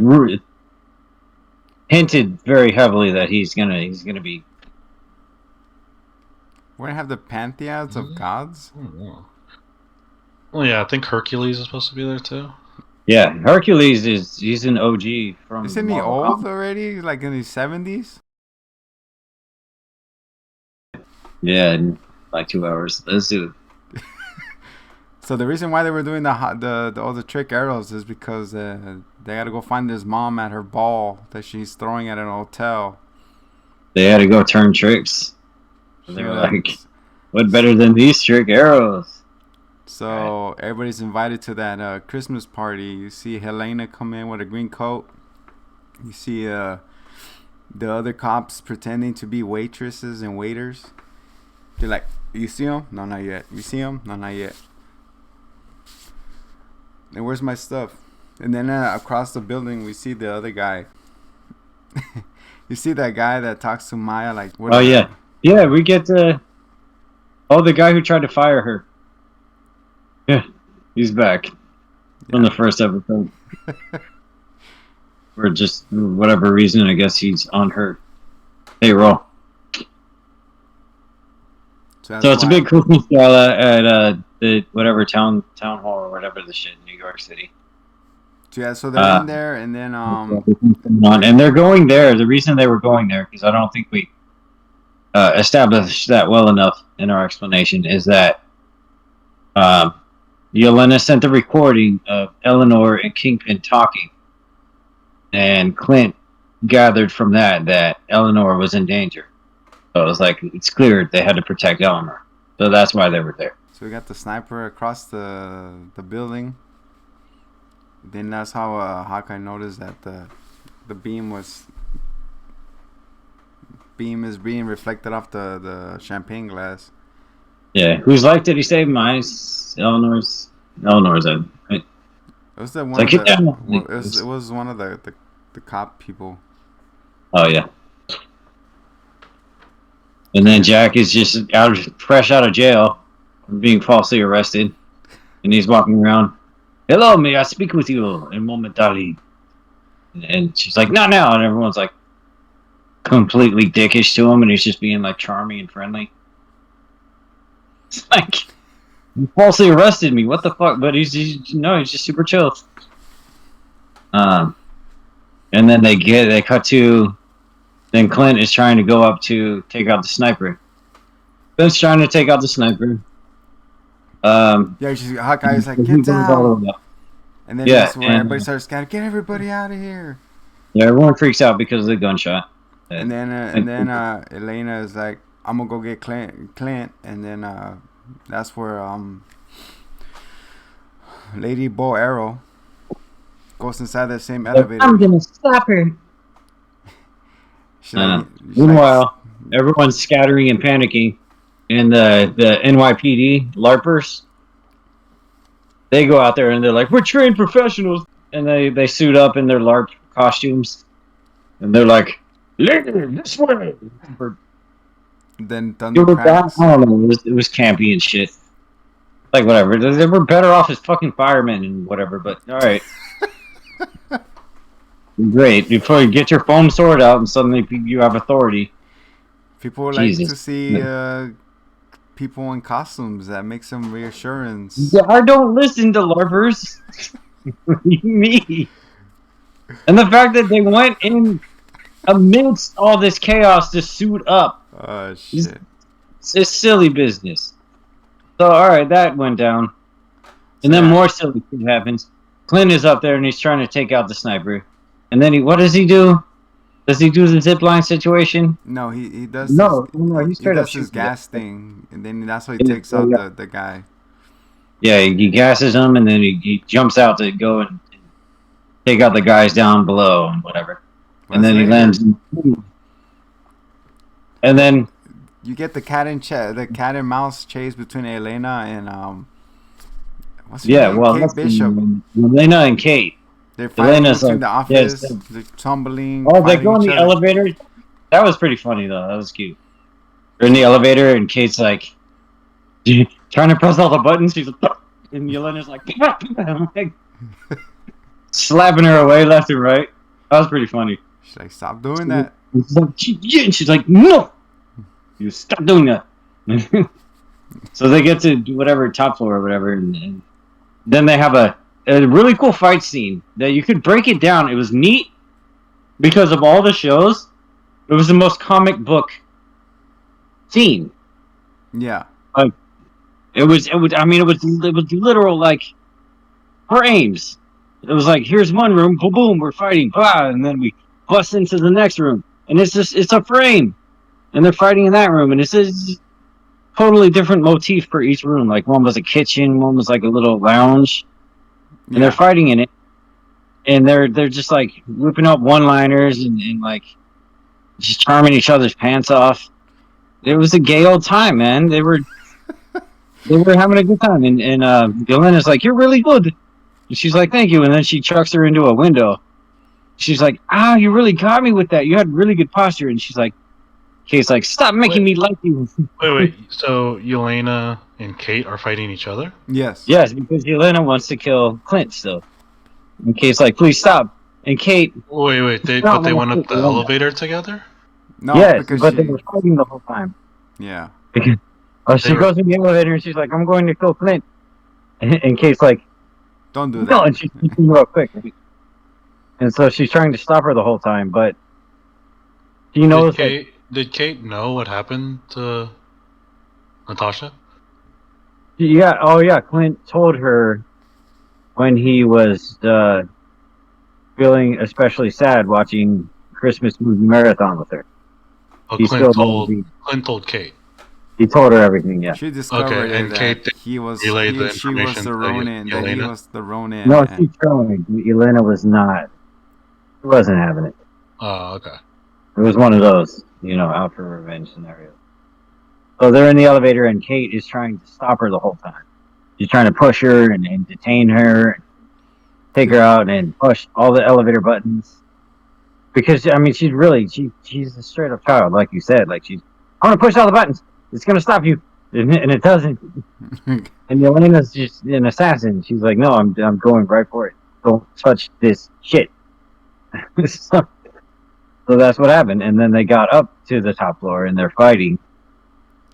hinted very heavily that he's gonna be. We're gonna have the pantheons of gods. Oh, well, yeah, I think Hercules is supposed to be there too. Yeah, Hercules he's an OG from. Isn't he Marvel old Comics. already? Like in his 70s? Yeah, in like 2 hours. Let's do it. So the reason why they were doing all the trick arrows is because they got to go find his mom at her ball that she's throwing at an hotel. They had to go turn tricks. They were like, "What better than these trick arrows?" So everybody's invited to that Christmas party. You see Helena come in with a green coat. You see the other cops pretending to be waitresses and waiters. They're like, "You see him? No, not yet. You see him? No, not yet." And where's my stuff? And then across the building, we see the other guy. You see that guy that talks to Maya like, "Oh yeah, yeah." We get the guy who tried to fire her. Yeah, he's back from the first episode. For just whatever reason, I guess he's on her payroll. So it's a big Christmas gala at the whatever town hall or whatever the shit in New York City. So they're in there, and then and they're going there. The reason they were going there, because I don't think we established that well enough in our explanation, is that Yelena sent a recording of Eleanor and Kingpin talking, and Clint gathered from that Eleanor was in danger. So it was like, it's clear they had to protect Eleanor. So that's why they were there. So we got the sniper across the building. Then that's how Hawkeye noticed that the beam is being reflected off the champagne glass. Yeah, whose life did he save? Mine's Eleanor's. Eleanor's. Right? It was the one. Like, it was one of the cop people. Oh yeah. And then Jack is just fresh out of jail, being falsely arrested, and he's walking around. "Hello, may I speak with you in momentarily?" And she's like, "Not now," and everyone's like, completely dickish to him, and he's just being like charming and friendly. It's like, you falsely arrested me. What the fuck? But he's just super chill. And then they cut to. Then Clint is trying to go up to take out the sniper. Clint's trying to take out the sniper. Hawkeye is like, "Get down!" And then that's where everybody starts scouting. Get everybody out of here! Yeah, everyone freaks out because of the gunshot. And then Elena is like, "I'm gonna go get Clint," and then that's where Lady Bo Arrow goes inside that same elevator. "I'm gonna stop her." Meanwhile, everyone's scattering and panicking, and the NYPD LARPers, they go out there and they're like, "We're trained professionals," and they suit up in their LARP costumes, and they're like, "Lady, this way." Then thunder cracks. I don't know. It was campy and shit. Like whatever. They were better off as fucking firemen and whatever. But all right. Great. Before you get your foam sword out and suddenly you have authority. People like to see people in costumes. That makes some reassurance. Yeah, I don't listen to LARPers. Me. And the fact that they went in amidst all this chaos to suit up. Oh, shit. It's silly business. So, alright, that went down. And then more silly shit happens. Clint is up there and he's trying to take out the sniper. And then what does he do? Does he do the zipline situation? No, he does. No, he straight up does his shoots gas thing, and then that's how he takes out the guy. Yeah, he gasses him, and then he jumps out to go and take out the guys down below and whatever. And then he lands. And then you get the cat and mouse chase between Elena and What's her Yeah, name? well, Kate that's Bishop. Elena and Kate. They're fighting Elena's between like, the yes. office. They're tumbling. Oh, they fighting go in each the other. elevator. That was pretty funny though. That was cute. They're in the elevator, and Kate's like trying to press all the buttons. She's like, and Elena's like, like slapping her away left and right. That was pretty funny. She's like, stop doing that. And she's like, no, you stop doing that. So they get to whatever top floor or whatever, and then they have a really cool fight scene that you could break it down. It was neat because of all the shows. It was the most comic book scene. Yeah. Like it was. I mean, it was literal like frames. It was like, here's one room, boom, boom, we're fighting, blah, and then we bust into the next room, and it's a frame, and they're fighting in that room, and it's a totally different motif for each room. Like one was a kitchen, one was like a little lounge, and they're fighting in it, and they're just like whipping up one-liners and like just charming each other's pants off. It was a gay old time, man. They were having a good time, and Yelena's like, you're really good. And she's like, thank you. And then she chucks her into a window. She's like, you really got me with that. You had really good posture. And she's like, Kate's like, stop making me like you. Wait. So Yelena and Kate are fighting each other? Yes. Yes, because Yelena wants to kill Clint still. And Kate's like, please stop. And Kate... Wait. They went up the elevator together? No, yes, because but they were fighting the whole time. Yeah. She goes in the elevator and she's like, I'm going to kill Clint. And Kate's like, don't do that. no, and she's real quick. And so she's trying to stop her the whole time, but she knows Did Kate know what happened to Natasha? Yeah, oh yeah, Clint told her when he was feeling especially sad watching Christmas movie marathon with her. Oh, He Clint still told Kate. He told her everything, yeah. She discovered Okay, and that Kate he was relayed the she was information the to Ronin. That he Yelena? was the Ronin. No, and- she's trolling. Elena was not. She wasn't having it. Oh, okay. It was one of those, out for revenge scenarios. So they're in the elevator, and Kate is trying to stop her the whole time. She's trying to push her and detain her, and take her out, and push all the elevator buttons. Because I mean, she's a straight up child, like you said. Like I want to push all the buttons. It's gonna stop you, and it doesn't. And Yelena's just an assassin. She's like, no, I'm going right for it. Don't touch this shit. So that's what happened, and then they got up to the top floor and they're fighting.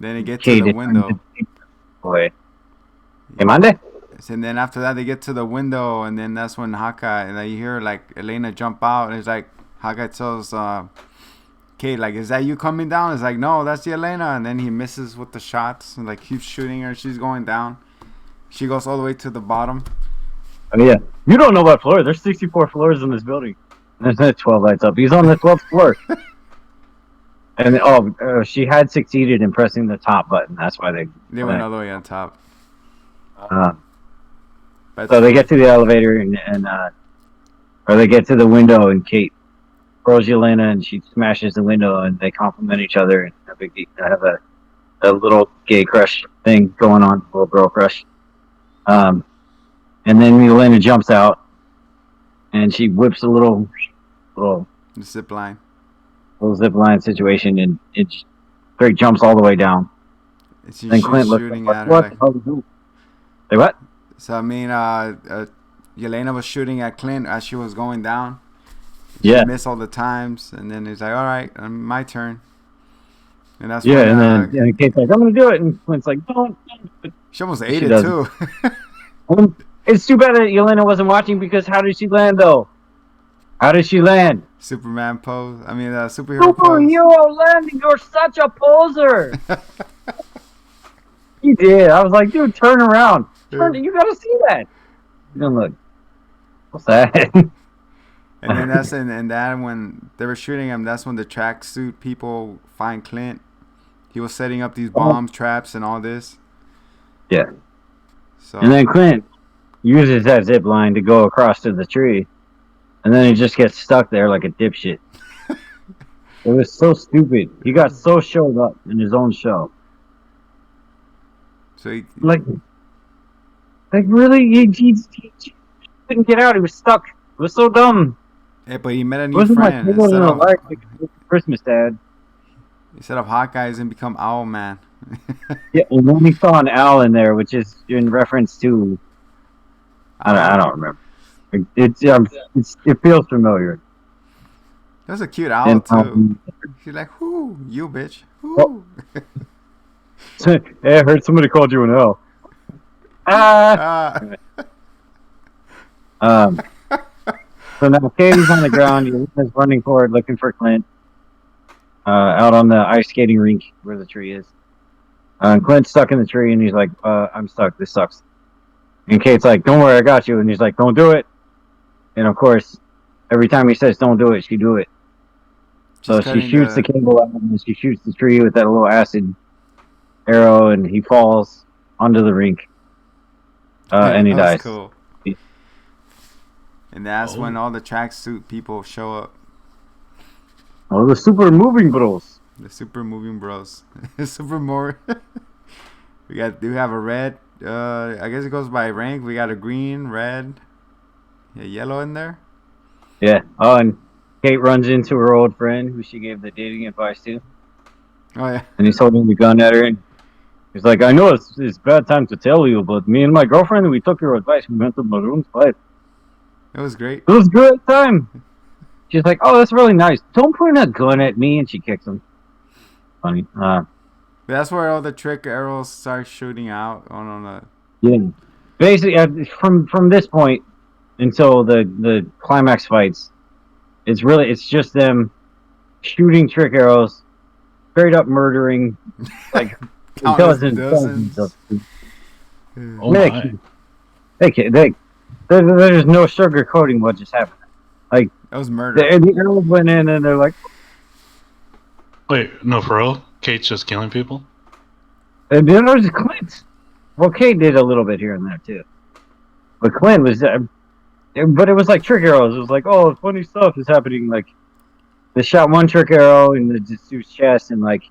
Then they get to the window. Boy, hey, Monday. And then after that, they get to the window, and then that's when Hawkeye, and then you hear like Elena jump out, and it's like Hawkeye tells Kate, like, is that you coming down? It's like, no, that's the Elena. And then he misses with the shots, and like keeps shooting her. She's going down. She goes all the way to the bottom. Oh yeah, you don't know what floor. There's 64 floors in this building. There's 12 lights up. He's on the 12th floor. And she had succeeded in pressing the top button. That's why they went all the way on top. So they get to the elevator or they get to the window, and Kate throws Yelena and she smashes the window, and they compliment each other and have a little gay crush thing going on, little girl crush. And then Yelena jumps out and she whips a little Zip line. zip line situation, and it straight jumps all the way down. Then Clint looks shooting like, at her. what? Like, Say what? so I mean, Yelena was shooting at Clint as she was going down. Yeah. She missed all the times, and then he's like, "All right, my turn." And that's Yeah, when, and then Kate's like, "I'm gonna do it," and Clint's like, "Don't." she almost ate it doesn't. too. It's too bad that Yelena wasn't watching, because how did she land though? How did she land? Superman pose. I mean, superhero pose. Superhero landing. You're such a poser. He did. I was like, dude, turn around. You gotta see that. Then look. What's that? And then that's and that when they were shooting him, that's when the tracksuit people find Clint. He was setting up these bomb traps and all this. Yeah. So And then Clint uses that zip line to go across to the tree, and then he just gets stuck there like a dipshit. It was so stupid. He got so showed up in his own show. So he, Like, Like, really? He couldn't get out. He was stuck. It was so dumb. Yeah, but he met a It new wasn't like he friend. wasn't alive like Christmas dad. Instead of Hawkeye, he's gonna become Owlman. Yeah, and then he saw an owl in there, which is in reference to I don't remember. It feels familiar. That's a cute owl And, too. She's like, "Whoo, you bitch, well, whoo." hey, I heard somebody called you an owl. Ah. So now Katie's on the ground. Yelena's running forward, looking for Clint. Out on the ice skating rink where the tree is. And Clint's stuck in the tree, and he's like, "I'm stuck. This sucks." And Kate's like, "Don't worry, I got you." And he's like, "Don't do it." And of course, every time he says "Don't do it," she do it. So she shoots the cable out, and she shoots the tree with that little acid arrow, and he falls onto the rink, and he dies. Cool. And that's when all the tracksuit people show up. Oh, the super moving bros. The super moving bros. Super more. We have a red. I guess it goes by rank. We got a green, red, yellow in there. Yeah. Oh, and Kate runs into her old friend who she gave the dating advice to. Oh yeah. And he's holding the gun at her, and he's like, "I know it's bad time to tell you, but me and my girlfriend, we took your advice. We went to Maroon 5. It was great. It was a great time." She's like, "Oh, that's really nice. Don't point a gun at me," and she kicks him. Funny. That's where all the trick arrows start shooting out on the. Yeah. Basically, from this point until the climax fights, it's just them shooting trick arrows, straight up murdering, like dozens. Oh my. There's no sugarcoating what just happened. Like That was murder. the arrows went in, and they're like, Wait, no, for real? Kate's just killing people? and then there's Clint. Well, Kate did a little bit here and there too, but Clint was. But it was like trick arrows. It was like, oh, funny stuff is happening. Like, they shot one trick arrow in the dude's chest, and like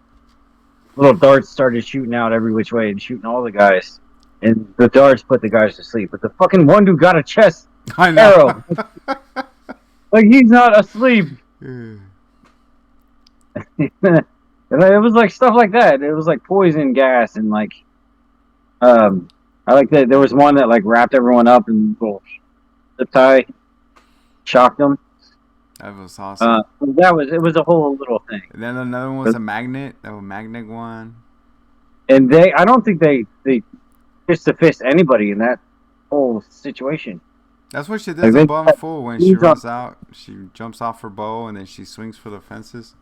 little darts started shooting out every which way and shooting all the guys. And the darts put the guys to sleep. But the fucking one dude got a chest arrow. Like, he's not asleep. And it was like stuff like that. It was like poison gas and like, I like that there was one that like wrapped everyone up in little zip tie, shocked them. That was awesome. It was a whole little thing. And then another one was a magnet. That was a magnet one. And I don't think they fist to fist anybody in that whole situation. That's what she does in Bum Fool when she runs out. She jumps off her bow and then she swings for the fences.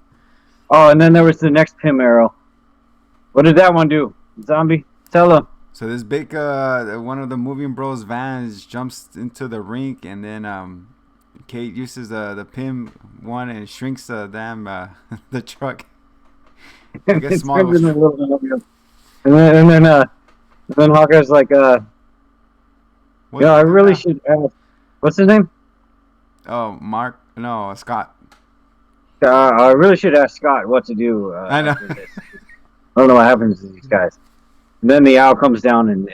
Oh, and then there was the next Pym arrow. What did that one do? Zombie? Tell him. So this big, one of the moving bros vans jumps into the rink, and then Kate uses the Pym one and shrinks the damn the truck. I guess small. And then Hawkeye's like, I really should ask. What's his name? Oh, Mark. No, Scott. I really should ask Scott what to do. I know. After this. I don't know what happens to these guys. And then the owl comes down and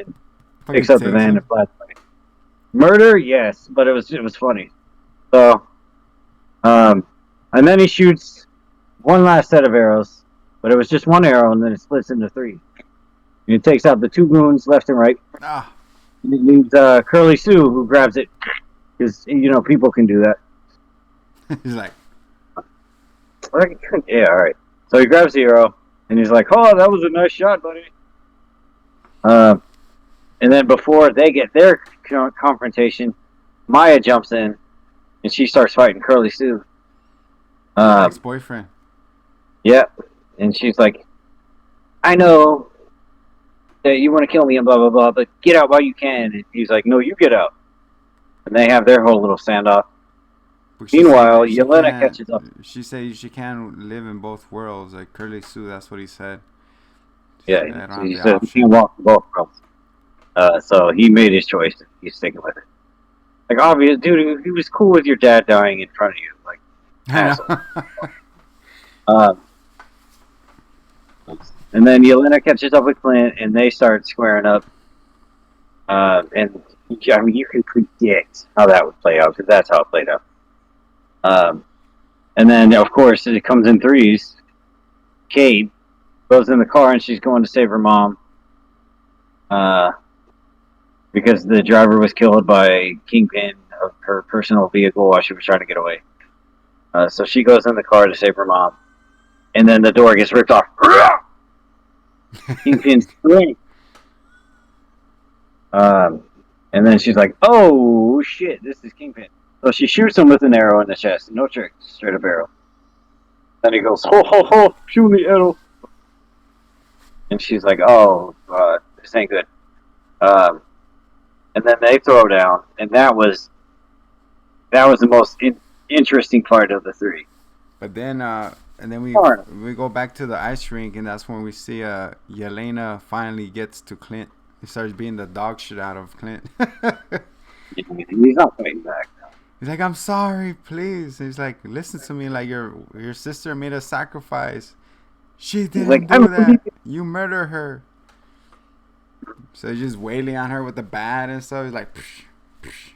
picks up the van and flies away. Murder, yes, but it was funny. So, and then he shoots one last set of arrows, but it was just one arrow, and then it splits into three. And it takes out the two goons left and right. Ah. And it leaves Curly Sue, who grabs it, because people can do that. He's like, yeah, all right. So he grabs the arrow, and he's like, "Oh, that was a nice shot, buddy." And then before they get their confrontation, Maya jumps in, and she starts fighting Curly Sue. ex-boyfriend. Yeah, and she's like, "I know that you want to kill me and blah blah blah, but get out while you can." And he's like, "No, you get out." And they have their whole little standoff. Meanwhile, Yelena catches up. She said she can't live in both worlds. Like Curly Sue, that's what he said. Yeah, he said he can't walk in both worlds. So he made his choice. He's sticking with it. Like, obvious, dude, he was cool with your dad dying in front of you. Like, asshole. And then Yelena catches up with Clint, and they start squaring up. And I mean, you can predict how that would play out because that's how it played out. And then, of course, it comes in threes. Kate goes in the car and she's going to save her mom. Because the driver was killed by Kingpin of her personal vehicle while she was trying to get away. So she goes in the car to save her mom. And then the door gets ripped off. Kingpin's screaming. And then she's like, oh, shit, this is Kingpin. So she shoots him with an arrow in the chest. No trick, straight up arrow. Then he goes, ho, ho, ho, shoot the arrow. And she's like, oh, this ain't good. And then they throw down, and that was the most interesting part of the three. But then, and then we go back to the ice rink, and that's when we see Yelena finally gets to Clint. He starts beating the dog shit out of Clint. He's not fighting back. He's like, I'm sorry, please. And he's like, listen to me, like your sister made a sacrifice. She didn't do that. You murder her. So he's just wailing on her with the bat and stuff. He's like, psh, psh.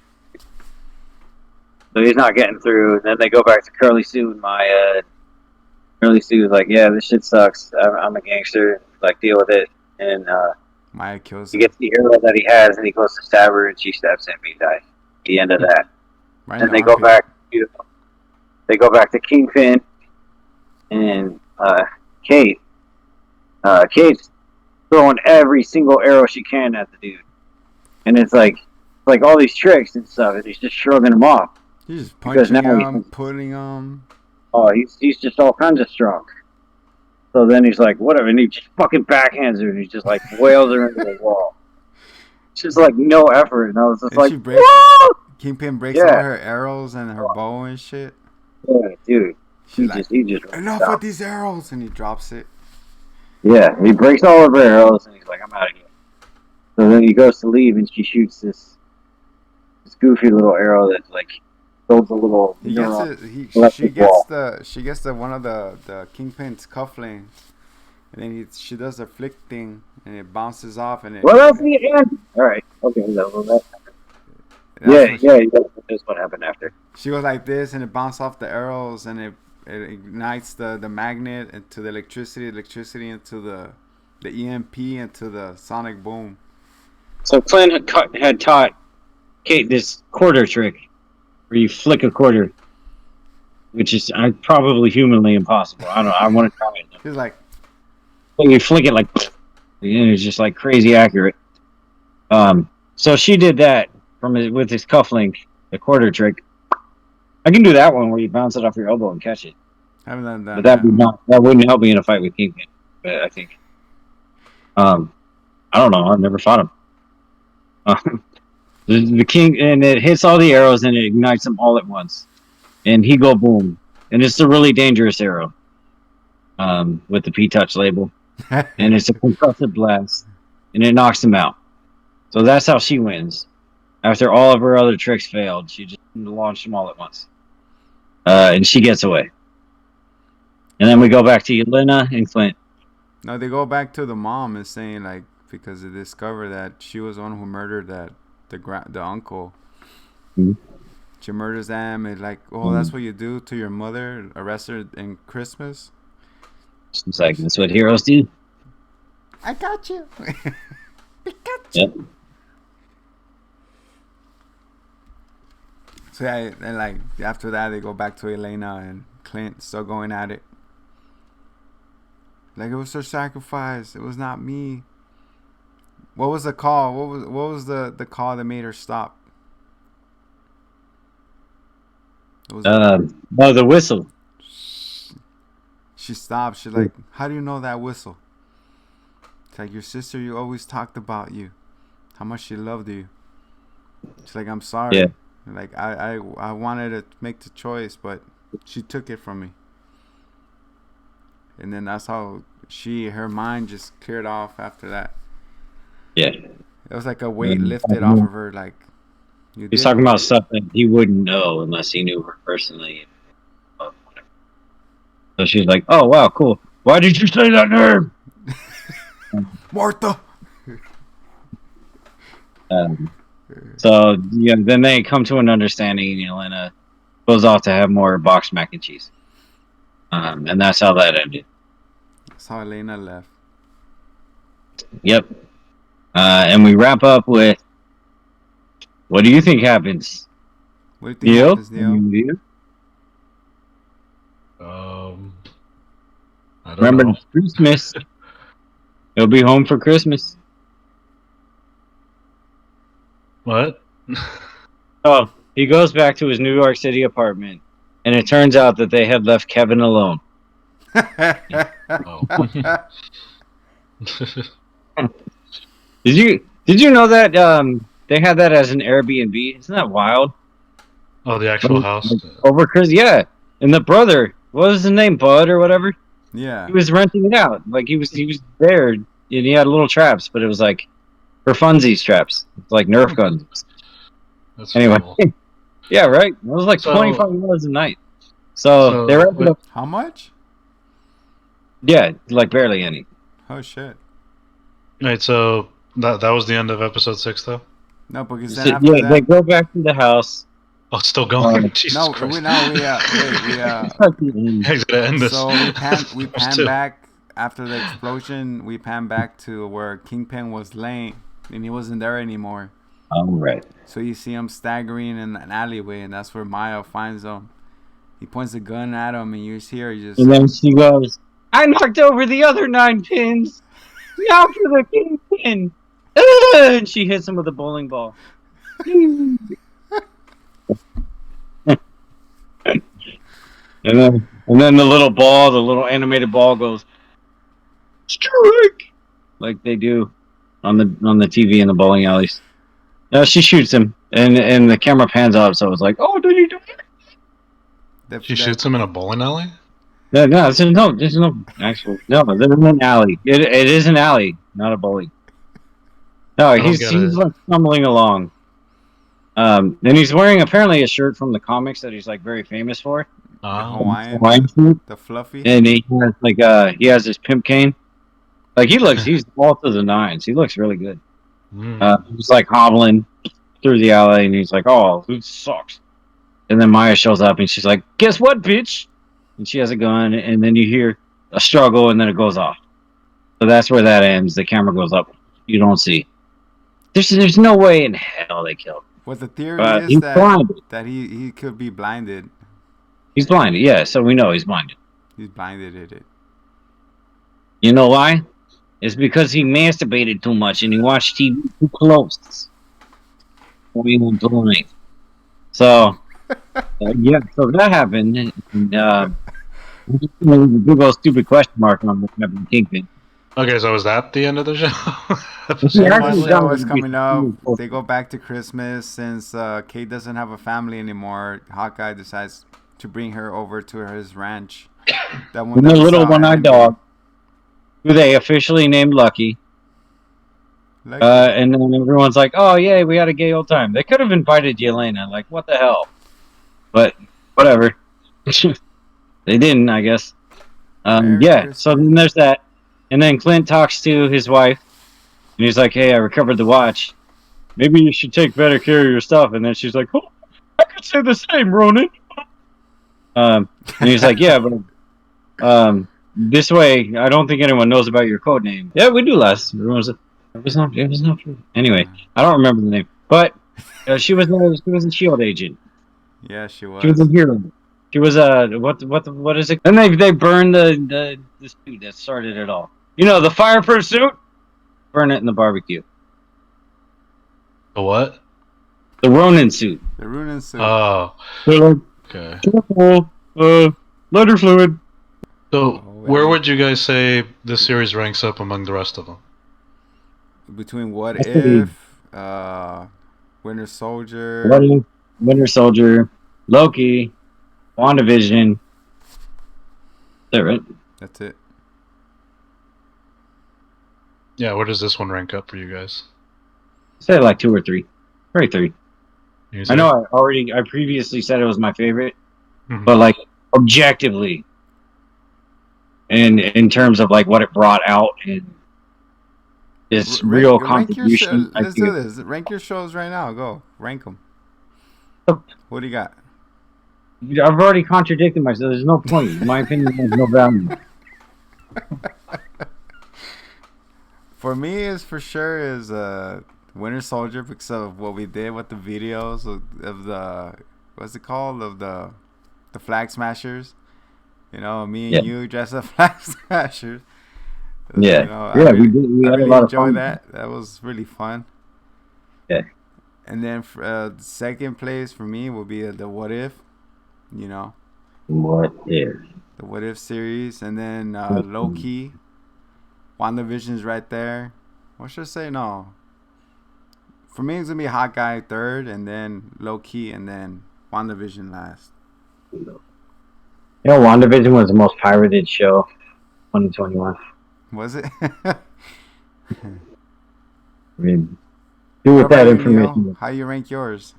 So he's not getting through. And then they go back to Curly Sue and Maya. Curly Sue's like, yeah, this shit sucks. I'm a gangster. Like, deal with it. And Maya kills he him. gets the arrow that he has, and he goes to stab her, and she stabs him. He dies. The end of that. Right, and they go back. They go back to Kingpin and Kate. Kate's throwing every single arrow she can at the dude, and it's like all these tricks and stuff, and he's just shrugging them off. He's just punching him, putting him. Oh, he's just all kinds of strong. So then he's like, whatever, and he just fucking backhands her, and he just like wails her into the wall. It's just like no effort, and I was just and like, Kingpin breaks all her arrows and her bow and shit. Yeah, dude. He just enough with these arrows, and he drops it. Yeah, he breaks all of her arrows, and he's like, I'm out of here. So then he goes to leave, and she shoots this goofy little arrow that like builds a little. She gets the one of the Kingpin's cufflinks, and then she does the flick thing, and it bounces off, and well, that's the end. All right, okay, that's what happened after. She goes like this, and it bounces off the arrows, and it ignites the magnet into the electricity into the EMP into the sonic boom. So Clint had taught Kate this quarter trick, where you flick a quarter, which is probably humanly impossible. I don't know. I want to try it. He's like, you flick it like, and it's just like crazy accurate. So she did that with his cufflink, the quarter trick. I can do that one where you bounce it off your elbow and catch it. I haven't done that. But that wouldn't help me in a fight with Kingpin. But I think. I don't know. I've never fought him. The king, and it hits all the arrows and it ignites them all at once, and he go boom, and it's a really dangerous arrow. With the P-Touch label, and it's a concussive blast, and it knocks him out. So that's how she wins. After all of her other tricks failed, she just launched them all at once. And she gets away. And then we go back to Yelena and Clint. No, they go back to the mom and saying, like, because they discover that she was the one who murdered the uncle. Mm-hmm. She murders them. It's like, oh, that's what you do to your mother? Arrest her in Christmas? It's like, that's what heroes do. I got you. Pikachu. Yep. So yeah, and like after that, they go back to Elena and Clint still going at it. Like, it was her sacrifice. It was not me. What was the call? What was the call that made her stop? The whistle. She stopped. She's like, how do you know that whistle? It's like, your sister, you always talked about you, how much she loved you. She's like, I'm sorry. Yeah. Like, I wanted to make the choice, but she took it from me. And then that's how her mind just cleared off after that. Yeah. It was like a weight lifted off of her. Like, he's talking about stuff that he wouldn't know unless he knew her personally. So she's like, oh, wow, cool. Why did you say that name? Martha. So yeah, then they come to an understanding, and Elena goes off to have more boxed mac and cheese, and that's how that ended. That's how Elena left. Yep. And we wrap up with, what do you think happens? What do you think happens, Neil? Neil? I don't Remember, know. it's Christmas. He'll be home for Christmas. What? Oh, he goes back to his New York City apartment, and it turns out that they had left Kevin alone. Oh. Did you know that they had that as an Airbnb? Isn't that wild? Oh, the actual house. Over Chris, yeah. And the brother, what was his name, Bud or whatever? Yeah. He was renting it out. Like he was there, and he had little traps, but it was like for funsies traps, it's like Nerf guns. That's Anyway, cool. yeah, right. It was like $25 a night. So they wrapped it up. How much? Yeah, like barely any. Oh shit. Right, so that was the end of episode 6, though. No, because So, then after yeah, that. they go back to the house. Oh, it's still going. Oh, Jesus No, Christ. we I gotta end this. So we pan Two. back after the explosion. We pan back to where Kingpin was laying, and he wasn't there anymore. All right. So you see him staggering in an alleyway, and that's where Maya finds him. He points a gun at him, and you hear just. And then she goes, "I knocked over the other 9 pins. Now for the Kingpin." And she hits him with a bowling ball. And then the little animated ball goes, "Strike!" like they do on the TV in the bowling alleys. No, she shoots him, and the camera pans up, so it's like, "Oh, did he do it?" She shoots him in a bowling alley? No, there's no actual there's an alley. It is an alley, not a bowling. No, he's like stumbling along. And he's wearing apparently a shirt from the comics that he's like very famous for. Hawaiian shirt. The fluffy. And he has like he has his pimp cane. Like he's all to the nines. He looks really good. He's like hobbling through the alley, and he's like, "Oh, who sucks?" And then Maya shows up, and she's like, "Guess what, bitch?" And she has a gun, and then you hear a struggle, and then it goes off. So that's where that ends. The camera goes up. You don't see. There's no way in hell they killed him. Well, the theory is that he could be blinded. He's blinded, yeah, so we know he's blinded. He's blinded at it. You know why? It's because he masturbated too much and he watched TV too close. So, yeah, so that happened. And, big old stupid question mark on what happened to Kingpin. Okay, so is that the end of the show? What's coming up? They go back to Christmas since Kate doesn't have a family anymore. Hawkeye decides to bring her over to his ranch. That one. And the little one-eyed dog, who they officially named Lucky. And then everyone's like, "Oh yay, we had a gay old time." They could have invited Yelena. Like, what the hell? But whatever. They didn't, I guess. Yeah. So then there's that. And then Clint talks to his wife, and he's like, "Hey, I recovered the watch. Maybe you should take better care of your stuff." And then she's like, "Oh, I could say the same, Ronan." And he's like, "Yeah, but this way, I don't think anyone knows about your code name." Yeah, we do, Les. Everyone's like, it was not true. Anyway, I don't remember the name, but she was a SHIELD agent. Yeah, she was. She was a hero. She was what is it? And they burned the suit that started it all. You know, the fireproof suit? Burn it in the barbecue. The what? The Ronin suit. The Ronin suit. Oh. Okay. Lighter fluid. So, where would you guys say this series ranks up among the rest of them? Between What If, Winter Soldier. Winter Soldier, Loki, WandaVision. Is that right? That's it. Yeah, where does this one rank up for you guys? Say like 2 or 3. Probably 3. Easy. I know I previously said it was my favorite, Mhm. but like objectively, and in terms of like what it brought out and It's real Rank your contribution. I let's think do this. Rank your shows right now. Go rank them. What do you got? I've already contradicted myself. There's no point. My opinion has no value. For me, is for sure is Winter Soldier because of what we did with the videos of the what's it called of the Flag Smashers. You know, me and you dress up Flag Smashers. Yeah, you know, yeah, we did. We I had really a lot of enjoyed fun. that. That was really fun. Yeah. And then second place for me will be the What If. You know, What if? the What If series, and then Low Key. WandaVision's right there. What should I say? No. For me, it's gonna be Hawkeye third, and then Low Key, and then WandaVision last. You know, WandaVision was the most pirated show 2021. Was it? I mean, do What with about that you, information. Neil? How you rank yours?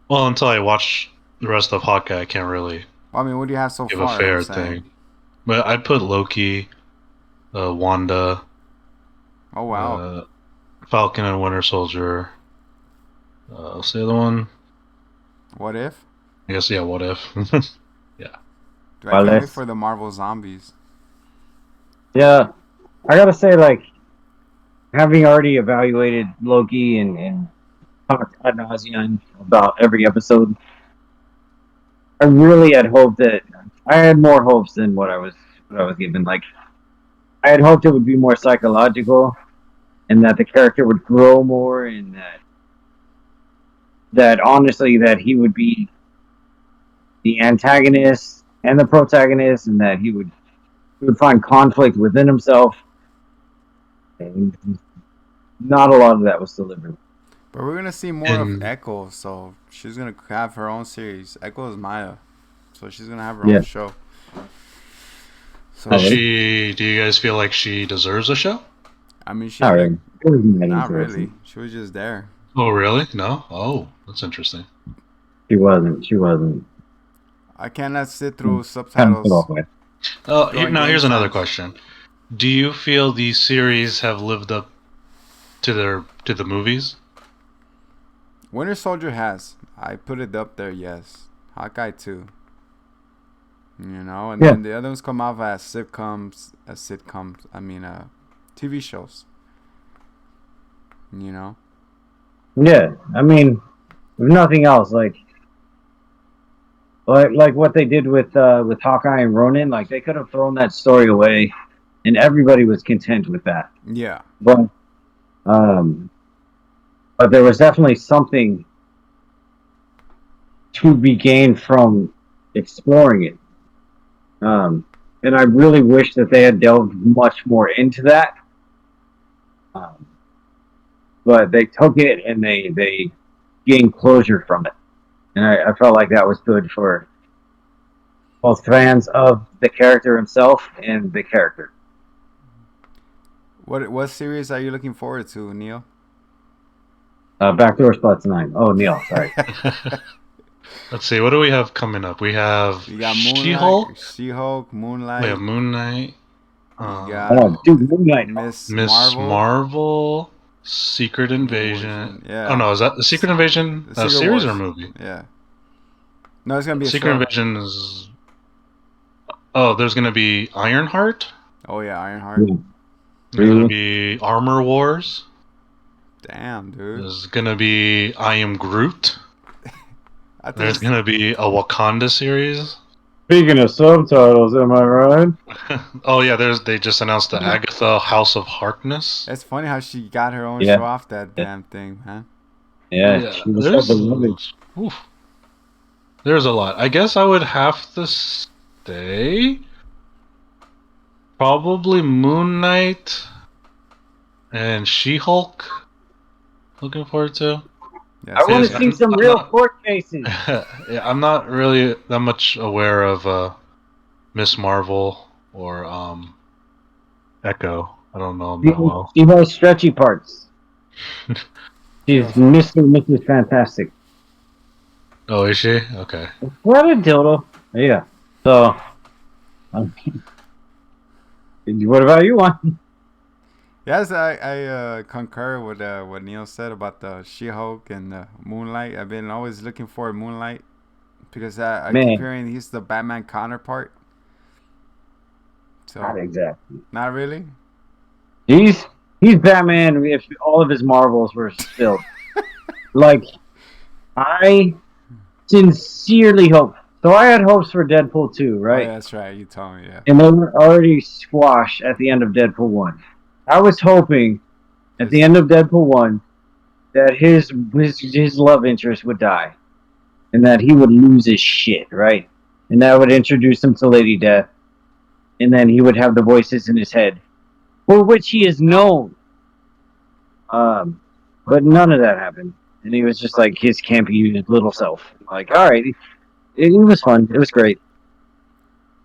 Well, until I watch the rest of Hawkeye, I can't really Well, I mean, what do you have so give far? a fair I'm saying. thing. But I'd put Loki, Wanda, Oh wow. Falcon and Winter Soldier. What's the other one? What If? I guess, yeah, What If? Dude, I can't wait Let's- for the Marvel Zombies. Yeah, I gotta say, like, having already evaluated Loki and talked ad nauseum about every episode, I really had hoped that I had more hopes than what I was given. Like, I had hoped it would be more psychological, and that the character would grow more, and that honestly that he would be the antagonist and the protagonist, and that he would find conflict within himself. And not a lot of that was delivered. But we're gonna see more of Echo, so she's gonna have her own series. Echo is Maya, so she's gonna have her own show. So do you guys feel like she deserves a show? I mean, she Not really. not really. She was just there. Oh, really? No? Oh, that's interesting. She wasn't. I cannot sit through Kind of put subtitles. off with. Now here's another question. Do you feel these series have lived up to the movies? Winter Soldier has. I put it up there, yes. Hawkeye too. You know, and then the other ones come off as sitcoms. I mean, TV shows. You know. Yeah, I mean, if nothing else, like what they did with Hawkeye and Ronin, like they could have thrown that story away, and everybody was content with that. Yeah. But there was definitely something to be gained from exploring it. And I really wish that they had delved much more into that. But they took it and they gained closure from it. And I felt like that was good for both fans of the character himself and the character. What series are you looking forward to, Neil? Backdoor Spots 9. Oh, Neil, sorry. Let's see. What do we have coming up? We have You got She-Hulk, Moonlight. We have Moon Knight. You got Oh, dude, Moonlight. Miss Marvel, Secret Invasion. Yeah. Oh no, is that the Secret Invasion The Secret series Wars. or movie? Yeah. No, it's gonna be a Secret show. Invasion is. Oh, there's gonna be Ironheart. Oh yeah, Ironheart. Yeah. There's gonna be Armor Wars. Damn, dude. There's gonna be I Am Groot. I think There's gonna be a Wakanda series. Speaking of subtitles, am I right? Oh yeah, they just announced the Agatha House of Harkness. it's funny how she got her own Yeah. show off that damn thing, man. Yeah, she was Oof. There's a lot. I guess I would have to say probably Moon Knight and She-Hulk. Looking forward to. Yeah, I want to seriously. see some real court cases. Yeah, I'm not really that much aware of Miss Marvel or Echo. I don't know them that well. She has stretchy parts. She's Mr. and Mrs. Fantastic. Oh, is she? Okay. What a dildo. Yeah. So, what about you, one? Yes, I concur with what Neil said about the She-Hulk and the Moonlight. I've been always looking for Moonlight because I keep Man, hearing he's the Batman counterpart. not So, exactly. not really. He's he's Batman if all of his marbles were spilled. Like I sincerely hope. So I had hopes for Deadpool 2, Oh yeah, right? that's right. You told me, yeah. And they were already squashed at the end of Deadpool 1. I was hoping at the Just end of Deadpool 1 that his love interest would die and that he would lose his shit, right? And that would introduce him to Lady Death, and then he would have the voices in his head for which he is known. Um, but none of that happened, and he was just like his campy little self. Like, all right, it was fun. It was great.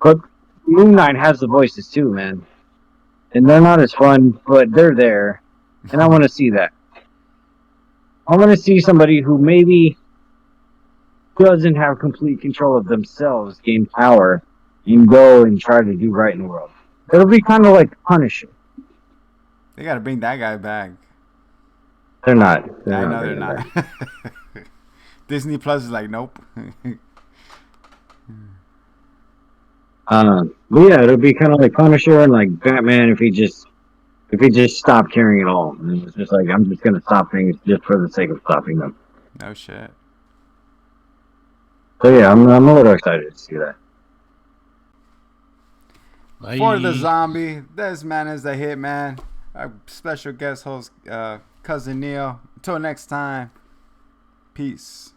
But Moon Knight has the voices too, man, and they're not as fun, but they're there, and I want to see that. I want to see somebody who maybe doesn't have complete control of themselves gain power and go and try to do right in the world. It'll be kind of like Punisher. they gotta bring that guy back. They're not. They're I not know they're bringing him not. back. Disney Plus is like, nope. But yeah, it'll be kind of like Punisher and like Batman if he just stopped caring at all. And it was just like I'm just gonna stop things just for the sake of stopping them. No shit. So yeah, I'm a little excited to see that. For the Bye. zombie, this man is the Hitman. Our special guest host, Cousin Neil. Until next time, peace.